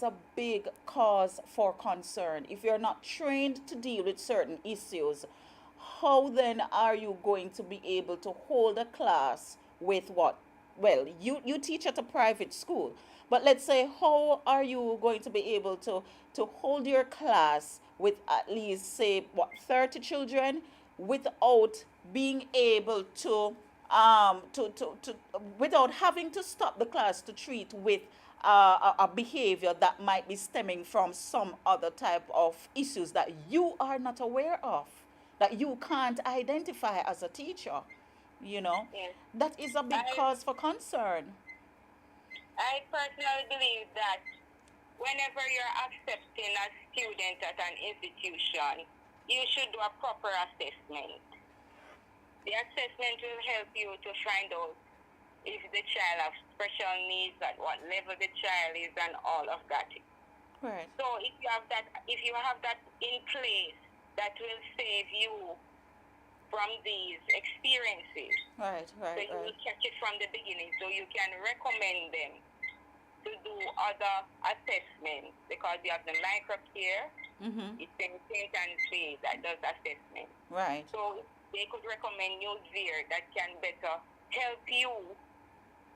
a big cause for concern. If you're not trained to deal with certain issues, how then are you going to be able to hold a class with what? Well, you teach at a private school, but let's say, how are you going to be able to hold your class with at least, say, 30 children without being able to without having to stop the class to treat with a behavior that might be stemming from some other type of issues that you are not aware of, that you can't identify as a teacher. Yes. That is a big cause for concern. I personally believe that whenever you're accepting a student at an institution, you should do a proper assessment. The assessment will help you to find out if the child has special needs, at what level the child is, and all of that. Right. So if you have that in place, that will save you from these experiences. Right. So you will catch it from the beginning, so you can recommend them to do other assessments, because you have the microcare. It's in St. Anne's Bay that does assessment. Right. So they could recommend you there that can better help you.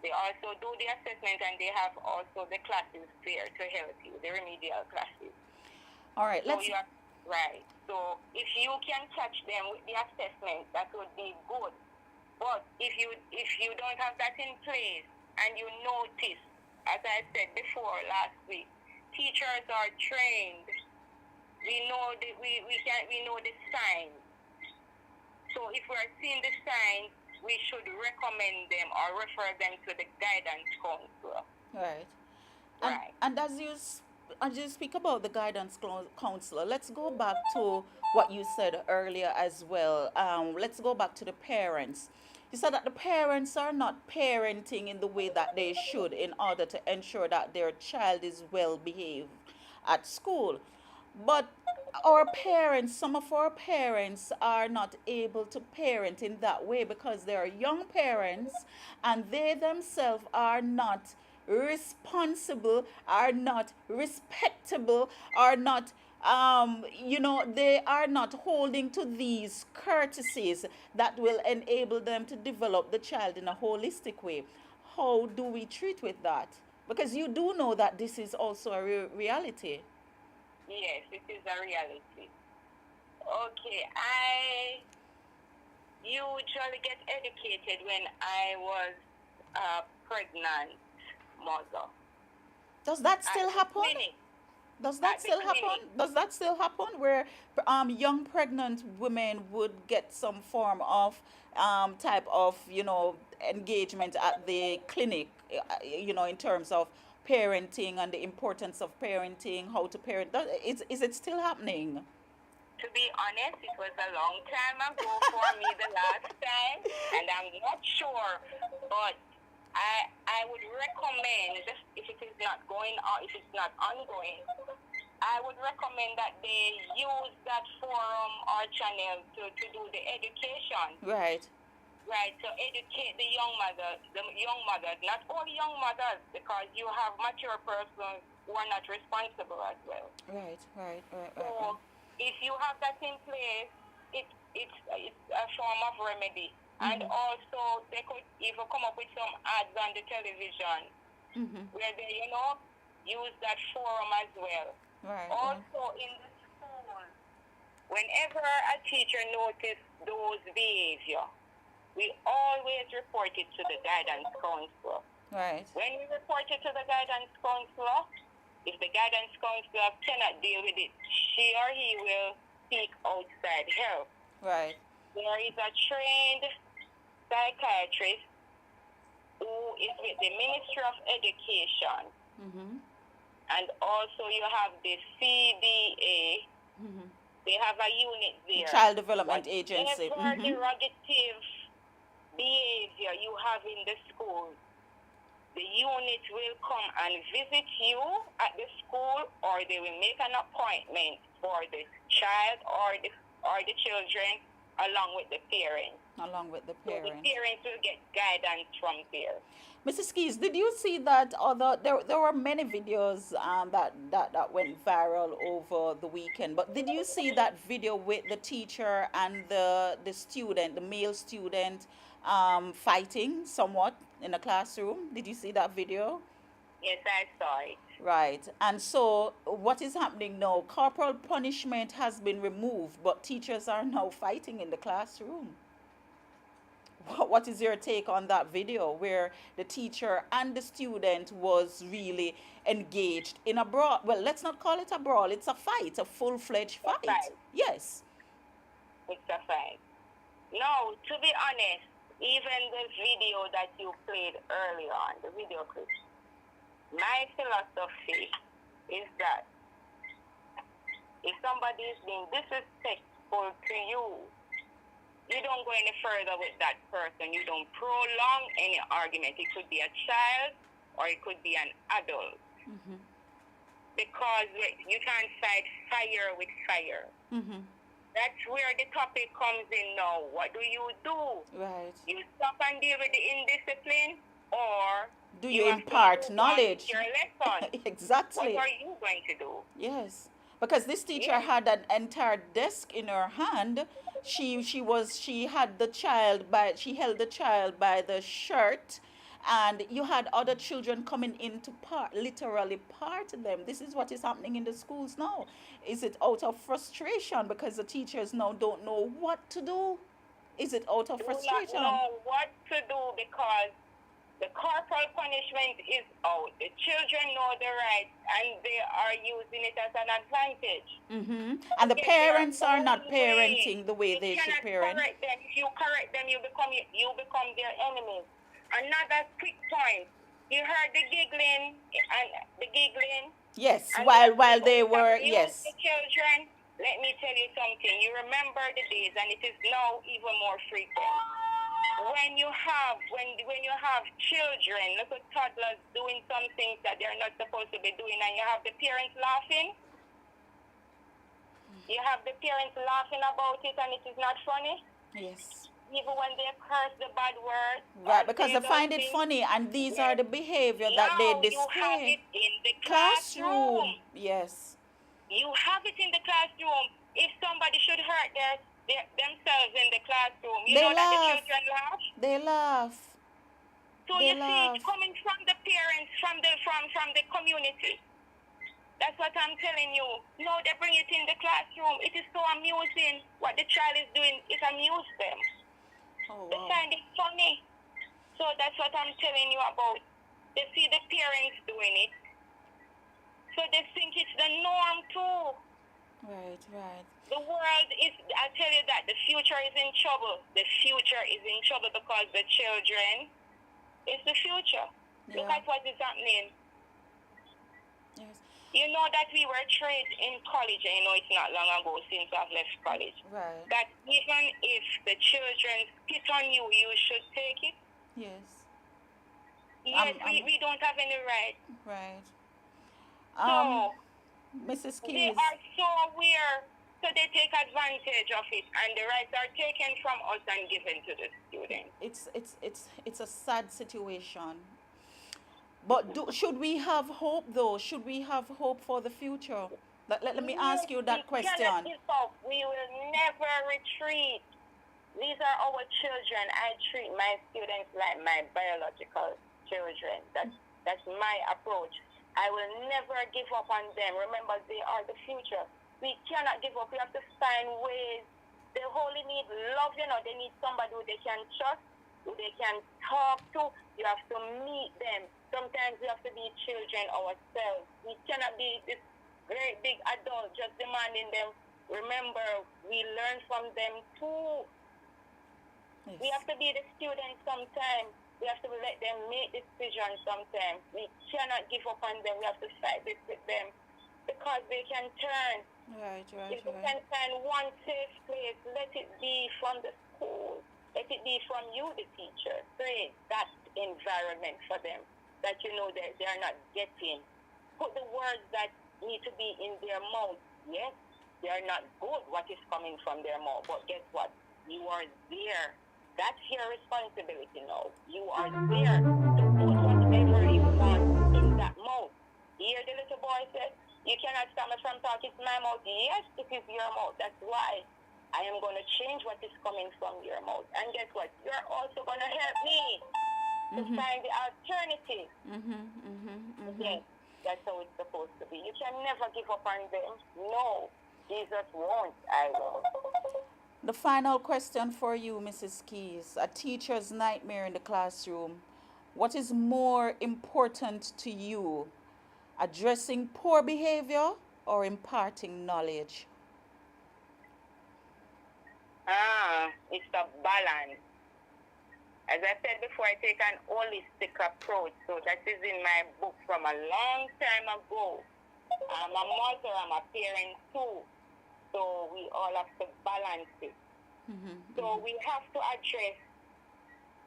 They also do the assessment, and they have also the classes there to help you, the remedial classes. All right. Right. So if you can catch them with the assessment, that would be good. But if you don't have that in place, and you notice, as I said before last week, teachers are trained. We know the signs. So if we're seeing the signs, we should recommend them or refer them to the guidance counselor. Right. And Right. and as you speak about the counselor, let's go back to what you said earlier as well. Let's go back to the parents. You said that the parents are not parenting in the way that they should in order to ensure that their child is well behaved at school. But some of our parents are not able to parent in that way because they are young parents and they themselves are not responsible, are not respectable, are not they are not holding to these courtesies that will enable them to develop the child in a holistic way. How do we treat with that? Because you do know that this is also a reality. Yes, it is a reality. Okay, I usually get educated when I was a pregnant mother Does that at still the happen? clinic. Does that At the still happen? clinic, Does that still happen where young pregnant women would get some form of type of engagement at the clinic, in terms of parenting and the importance of parenting, how to parent? Is it still happening? to be honest, it was a long time ago for me the last time, and I'm not sure, but I would recommend, if it is not going on, if it's not ongoing, I would recommend that they use that forum or channel to do the education. Right. Right, to educate the young mothers, not only young mothers, because you have mature persons who are not responsible as well. Right. Right. Right. Right. Right. So if you have that in place, it's a form of remedy. And Mhm. also, they could even come up with some ads on the television Mhm. where they, use that forum as well. Right. Right. Also, in the school, whenever a teacher notices those behavior, we always report it to the guidance counselor. Right. When we report it to the guidance counselor, if the guidance counselor cannot deal with it, she or he will seek outside help. Right. There is a trained psychiatrist who is with the Ministry of Education, Mhm. and also you have the CDA. Mhm. They have a unit there. Child Development Agency. Whatever Mhm. derogative behavior you have in the school, the unit will come and visit you at the school, or they will make an appointment for the child or the children along with the parents. Along with the So the parents. parents will get guidance from there. Mrs. Keys, did you see that? Although there were many videos that went viral over the weekend, but did you see that video with the teacher and the student, the male student, fighting somewhat in the classroom? Did you see that video? Yes, I saw it. Right. And so what is happening now? Corporal punishment has been removed, but teachers are now fighting in the classroom. What is your take on that video where the teacher and the student was really engaged in a brawl? Well, let's not call it a brawl. It's a fight, a full-fledged A fight. fight. Yes. It's a fight. No, to be honest, even the video that you played earlier on, the video clip, my philosophy is that if somebody is being disrespectful to you, you don't go any further with that person. You don't prolong any argument. It could be a child or it could be an adult. Mm-hmm. Because you can't fight fire with fire. Mm-hmm. That's where the topic comes in now. What do you do? Right. You stop and deal with the indiscipline, or Do you have to impart move on with knowledge? your lesson. What Exactly. are you going to do? Yes, because this teacher Yes. had an entire desk in her hand. She had the child by she held the child by the shirt, and you had other children coming in to literally part them. This is what is happening in the schools now. Is it out of frustration because the teachers now don't know what to do? Is it out of Do not frustration? know what to do because The corporal punishment is out. The children know the rights and they are using it as an advantage. And the Get their parents are own not way. parenting the way You they should cannot parent. correct them. If you correct them, you become their enemies. Another quick point. You heard the giggling and the giggling Yes, and while they they were, abuse the yes. children. Let me tell you something. You remember the days, and it is now even more frequent. When you have children, little toddlers doing some things that they're not supposed to be doing, and you have the parents laughing. You have the parents laughing about it, and it is not funny. Yes. Even when they curse the bad words or Right, because say they those find it things. funny, and these are Yes. the behavior that they Now you have display. it in the Classroom, classroom. yes. You have it in the classroom. If somebody should hurt themselves in the classroom, you They know that the laugh. children laugh. They laugh. So They you see, laugh. it's coming from the parents, from the community. That's what I'm telling you. No, they bring it in the classroom. It is so amusing what the child is doing. It amuses them. Oh, They wow. find it funny. So that's what I'm telling you about. They see the parents doing it. So they think it's the norm too. Right, right. The world is, I tell you that the future is in trouble. The future is in trouble because the children is the future. Look Yeah. at what is happening. Yes. You know that we were trained in college, and you know it's not long ago since I've left college. Right. That even if the children spit on you, you should take it. Yes. Yes, we don't have any right. Right. So Mrs. they Keys. are so aware, so they take advantage of it, and the rights are taken from us and given to the students. It's a sad situation. But should we have hope though? Should we have hope for the future? Let me ask you that We cannot question. give up. We will never retreat. These are our children. I treat my students like my biological children. That's my approach. I will never give up on them. Remember, they are the future. We cannot give up. We have to find ways. They wholly need love, They need somebody who they can trust, who they can talk to. You have to meet them. Sometimes we have to be children ourselves. We cannot be this great big adult just demanding them. Remember, we learn from them too. Yes. We have to be the students sometimes. We have to let them make decisions sometimes. We cannot give up on them. We have to fight this with them because they can turn. Right. If they can find one safe place, let it be from the school. Let it be from you, the teacher. Create that environment for them that they are not getting. Put the words that need to be in their mouth. Yes, they are not good, what is coming from their mouth. But guess what? You are there. That's your responsibility now. You are there to put whatever you want in that mouth. Hear the little boy said, you cannot stop me from talking. It's my mouth. Yes, it is your mouth. That's why I am going to change what is coming from your mouth. And guess what? You're also going to help me to find the alternative. Yes, that's how it's supposed to be. You can never give up on them. No, Jesus won't. I won't. The final question for you, Mrs. Keys. A teacher's nightmare in the classroom. What is more important to you? Addressing poor behavior or imparting knowledge? It's a balance. As I said before, I take an holistic approach. So that is in my book from a long time ago. I'm a mother, I'm a parent too. So we all have to balance it. So we have to address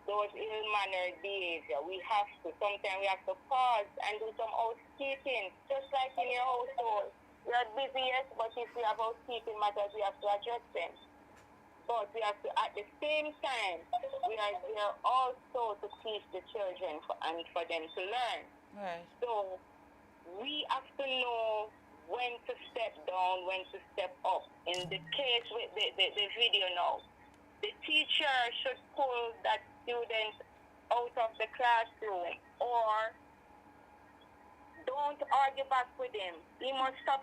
those ill-mannered behavior. We have to. Sometimes we have to pause and do some housekeeping, just like in your household. We are busy, yes, but if we have housekeeping matters, we have to address them. But we have to, at the same time, we are there also to teach the children and for them to learn. Right. So we have to know when to step down, when to step up. In the case with the video now, the teacher should pull that student out of the classroom or don't argue back with him. He must stop,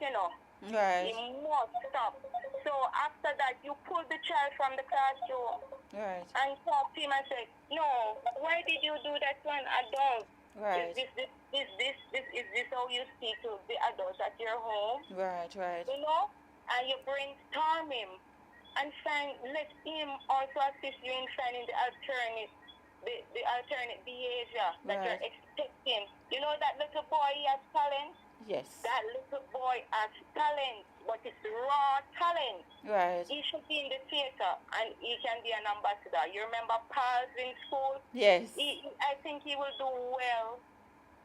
Right. He must stop. So after that, you pull the child from the classroom. Right. and talk to him and say, no, why did you do that to an adult? Is Right. is this how you speak to the adults at your home? Right. Right. You know? And you brainstorm him and find let him also assist you in finding the alternate behavior that Right. you're expecting. You know that little boy he has talent? Yes. That little boy has talent, but it's raw talent. Right. He should be in the theater and he can be an ambassador. You remember Paul's in school? Yes. I think he will do well.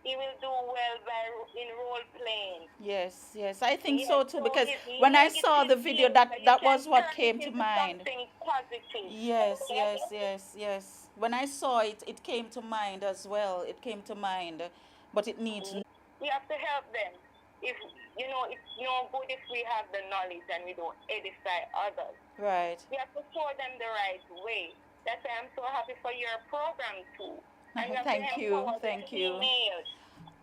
He will do well by in role playing. Yes. Yes. I think Yes, so too, so because his when I saw negative the video, behavior, you that can was what turn it came to into mind. something positive. Yes. Yes, Yes. Yes. Yes. When I saw it, it came to mind as well. It came to mind, but it needs. we have to help them. If it's no good if we have the knowledge and we don't edify others. Right. We have to show them the right way. That's why I'm so happy for your program too. And we have to Thank you. empower the Thank you. females.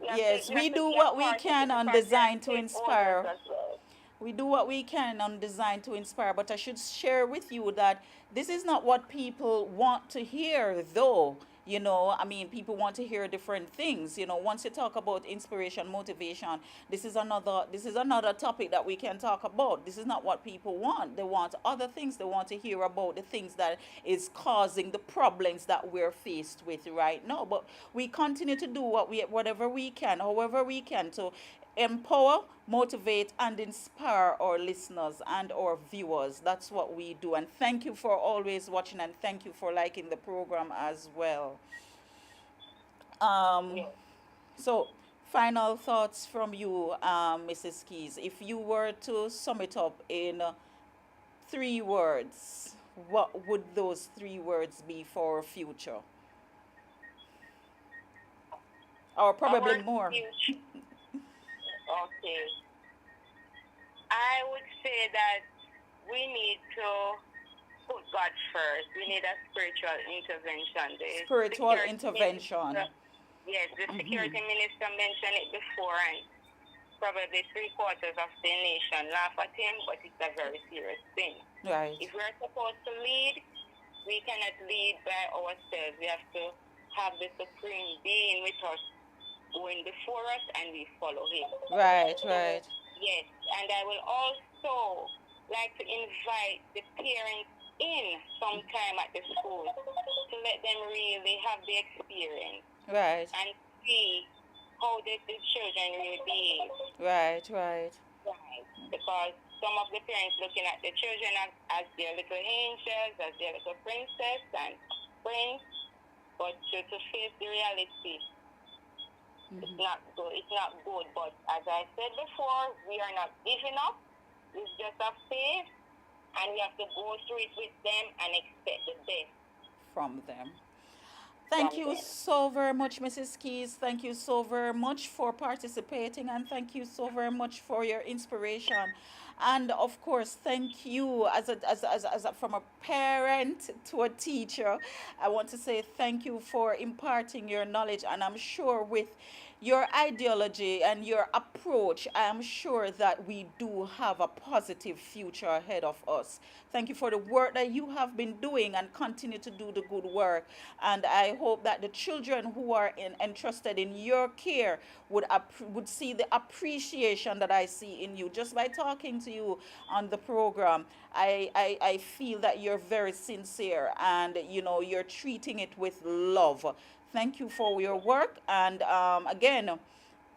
Yes, We we have to do be a what we can participant on and Design to stakeholders Inspire. as well. We do what we can on Design to Inspire, but I should share with you that this is not what people want to hear, though. I mean, people want to hear different things. Once you talk about inspiration, motivation, this is another topic that we can talk about. This is not what people want. They want other things. They want to hear about the things that is causing the problems that we're faced with right now. But we continue to do whatever we can, however we can, to empower, motivate, and inspire our listeners and our viewers. That's what we do. And thank you for always watching, and thank you for liking the program as well. Um, Yes. so, final thoughts from you, Mrs. Keys. If you were to sum it up in 3 words, what would those 3 words be for our future? Or probably Our more. future. Okay. I would say that we need to put God first. We need a spiritual intervention. The Spiritual security intervention. minister, yes, the security minister mentioned it before, and probably three-quarters of the nation laugh at him, but it's a very serious thing. Right. If we're supposed to lead, we cannot lead by ourselves. We have to have the supreme being with us going before us, and we follow him. Right, So, right. yes, and I will also like to invite the parents in sometime at the school to let them really have the experience Right, and see how the children really behave. right, right. Right. Because some of the parents looking at the children as their little angels, as their little princess and prince, but to face the reality, it's not good. It's not good. But as I said before, we are not giving up. It's just a phase, and we have to go through it with them and expect the best From them. from Thank you them. so very much, Mrs. Keys. Thank you so very much for participating, and thank you so very much for your inspiration. And of course, thank you from a parent to a teacher. I want to say thank you for imparting your knowledge, and I'm sure with your ideology and your approach, I am sure that we do have a positive future ahead of us. Thank you for the work that you have been doing and continue to do the good work. And I hope that the children who are entrusted in your care would see the appreciation that I see in you. Just by talking to you on the program, I feel that you're very sincere, and you're treating it with love. Thank you for your work, and again,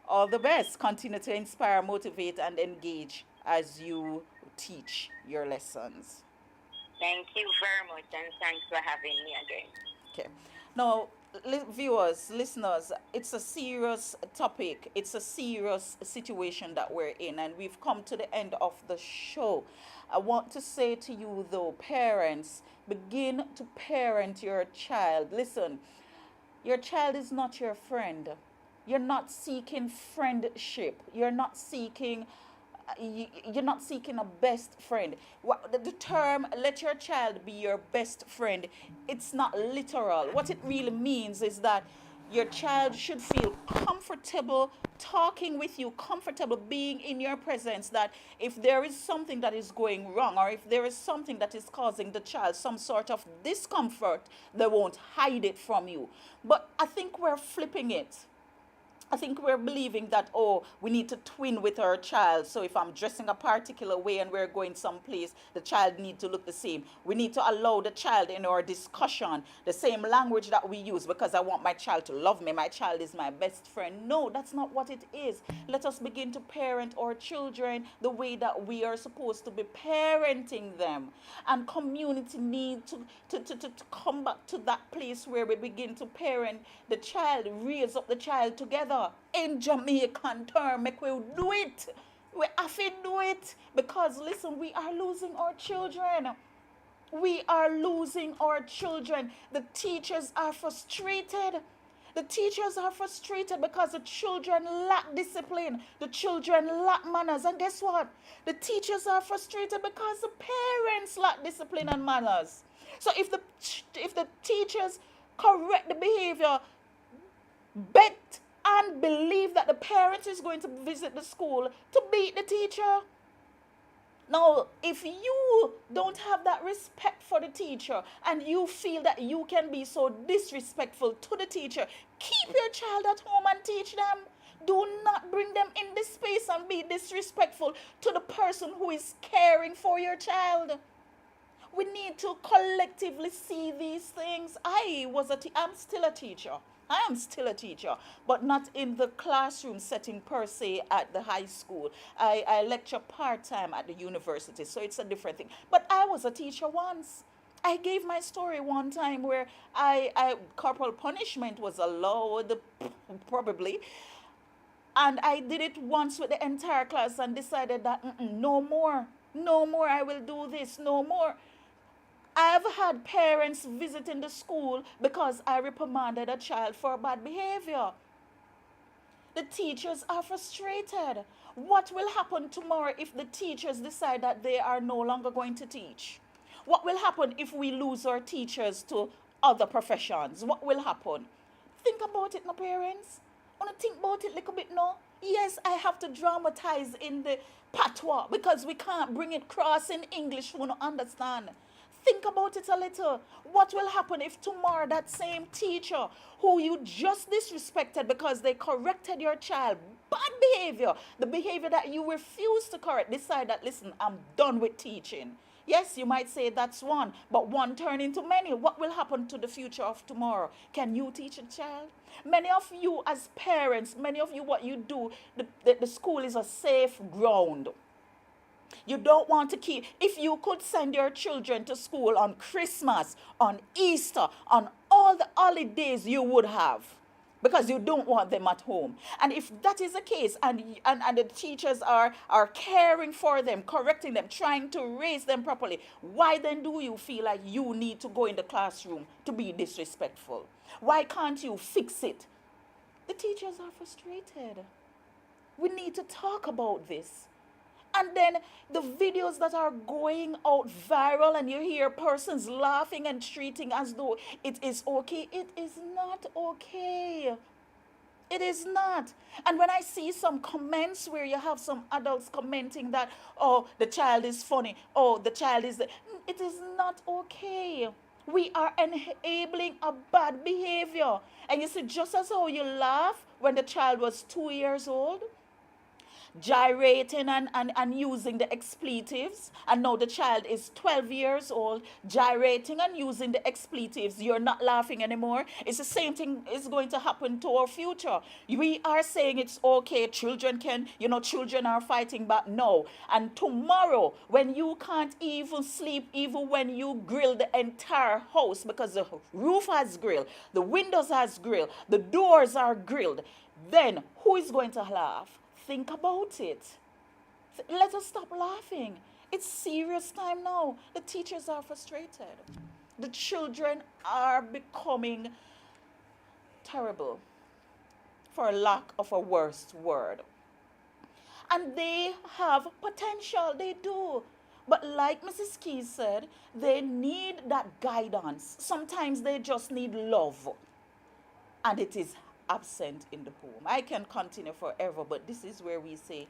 all the best. Continue to inspire, motivate, and engage as you teach your lessons. Thank you very much, and thanks for having me again. Okay. Now, viewers, listeners, it's a serious topic. It's a serious situation that we're in, and we've come to the end of the show. I want to say to you, though, parents, begin to parent your child. Listen, your child is not your friend. You're not seeking friendship. You're not seeking a best friend. The term "let your child be your best friend," it's not literal. What it really means is that your child should feel comfortable comfortable talking with you, comfortable being in your presence, that if there is something that is going wrong, or if there is something that is causing the child some sort of discomfort, they won't hide it from you. But I think we're flipping it. I think we're believing that, oh, we need to twin with our child. So if I'm dressing a particular way and we're going someplace, the child need to look the same. We need to allow the child in our discussion the same language that we use, because I want my child to love me. My child is my best friend. No, that's not what it is. Let us begin to parent our children the way that we are supposed to be parenting them. And community need to come back to that place where we begin to parent the child, raise up the child together. In Jamaican term, make we do it. We have to do it, because listen, we are losing our children. We are losing our children. The teachers are frustrated. The teachers are frustrated because the children lack discipline. The children lack manners. And guess what? The teachers are frustrated because the parents lack discipline and manners. So if the teachers correct the behavior, bet and believe that the parent is going to visit the school to beat the teacher. Now, if you don't have that respect for the teacher and you feel that you can be so disrespectful to the teacher, keep your child at home and teach them. Do not bring them in this space and be disrespectful to the person who is caring for your child. We need to collectively see these things. I'm still a teacher. I am still a teacher, but not in the classroom setting per se at the high school. I lecture part-time at the university, so it's a different thing. But I was a teacher once. I gave my story one time where corporal punishment was allowed, probably, and I did it once with the entire class and decided that no more, no more, I will do this, no more. I've had parents visiting the school because I reprimanded a child for bad behavior. The teachers are frustrated. What will happen tomorrow if the teachers decide that they are no longer going to teach? What will happen if we lose our teachers to other professions? What will happen? Think about it, no parents. Want to think about it a little bit, no? Yes, I have to dramatize in the patois because we can't bring it cross in English for to understand. Think about it a little. What will happen if tomorrow that same teacher who you just disrespected because they corrected your child, bad behavior, the behavior that you refuse to correct, decide that, listen, I'm done with teaching. Yes, you might say that's one, but one turn into many. What will happen to the future of tomorrow? Can you teach a child? Many of you as parents, many of you, what you do, the school is a safe ground. You don't want to keep, if you could send your children to school on Christmas, on Easter, on all the holidays, you would have, because you don't want them at home. And if that is the case, and the teachers are caring for them, correcting them, trying to raise them properly, why then do you feel like you need to go in the classroom to be disrespectful? Why can't you fix it? The teachers are frustrated. We need to talk about this. And then the videos that are going out viral and you hear persons laughing and treating as though it is okay. It is not okay. It is not. And when I see some comments where you have some adults commenting that, oh, the child is funny. Oh, the child is... It is not okay. We are enabling a bad behavior. And you see, just as how you laugh when the child was 2 years old, gyrating and using the expletives, and now the child is 12 years old, gyrating and using the expletives, you're not laughing anymore. It's the same thing is going to happen to our future. We are saying it's okay, children can, children are fighting back. No. And tomorrow, when you can't even sleep, even when you grill the entire house, because the roof has grilled, the windows has grilled, the doors are grilled, then who is going to laugh? Think about it. Let us stop laughing. It's serious time now. The teachers are frustrated. The children are becoming terrible, for lack of a worse word. And they have potential. They do. But like Mrs. Keys said, they need that guidance. Sometimes they just need love. And it is absent in the home. I can continue forever, but this is where we say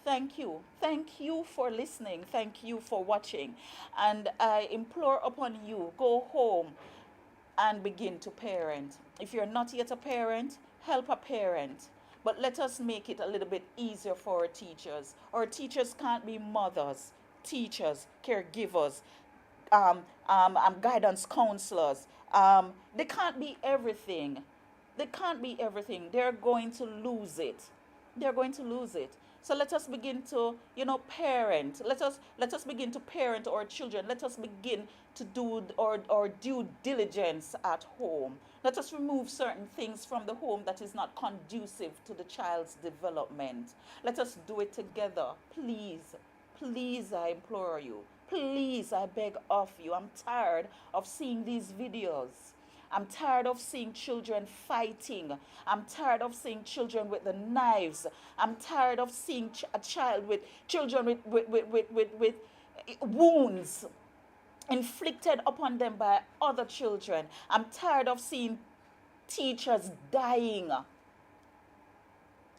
thank you. Thank you for listening. Thank you for watching. And I implore upon you, go home and begin to parent. If you're not yet a parent, help a parent. But let us make it a little bit easier for our teachers. Our teachers can't be mothers, teachers, caregivers, guidance counselors. They can't be everything. They can't be everything. They're going to lose it. They're going to lose it. So let us begin to, parent. Let us begin to parent our children. Let us begin to do our due diligence at home. Let us remove certain things from the home that is not conducive to the child's development. Let us do it together. Please, please, I implore you. Please, I beg of you. I'm tired of seeing these videos. I'm tired of seeing children fighting. I'm tired of seeing children with the knives. I'm tired of seeing a child with children with wounds inflicted upon them by other children. I'm tired of seeing teachers dying.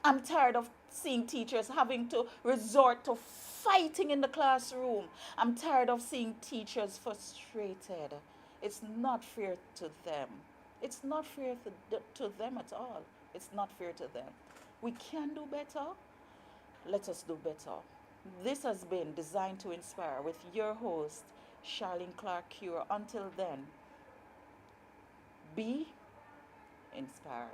I'm tired of seeing teachers having to resort to fighting in the classroom. I'm tired of seeing teachers frustrated. It's not fair to them. It's not fair to them at all. It's not fair to them. We can do better. Let us do better. This has been Designed to Inspire with your host, Sharleen Clarke Curah. Until then, be inspired.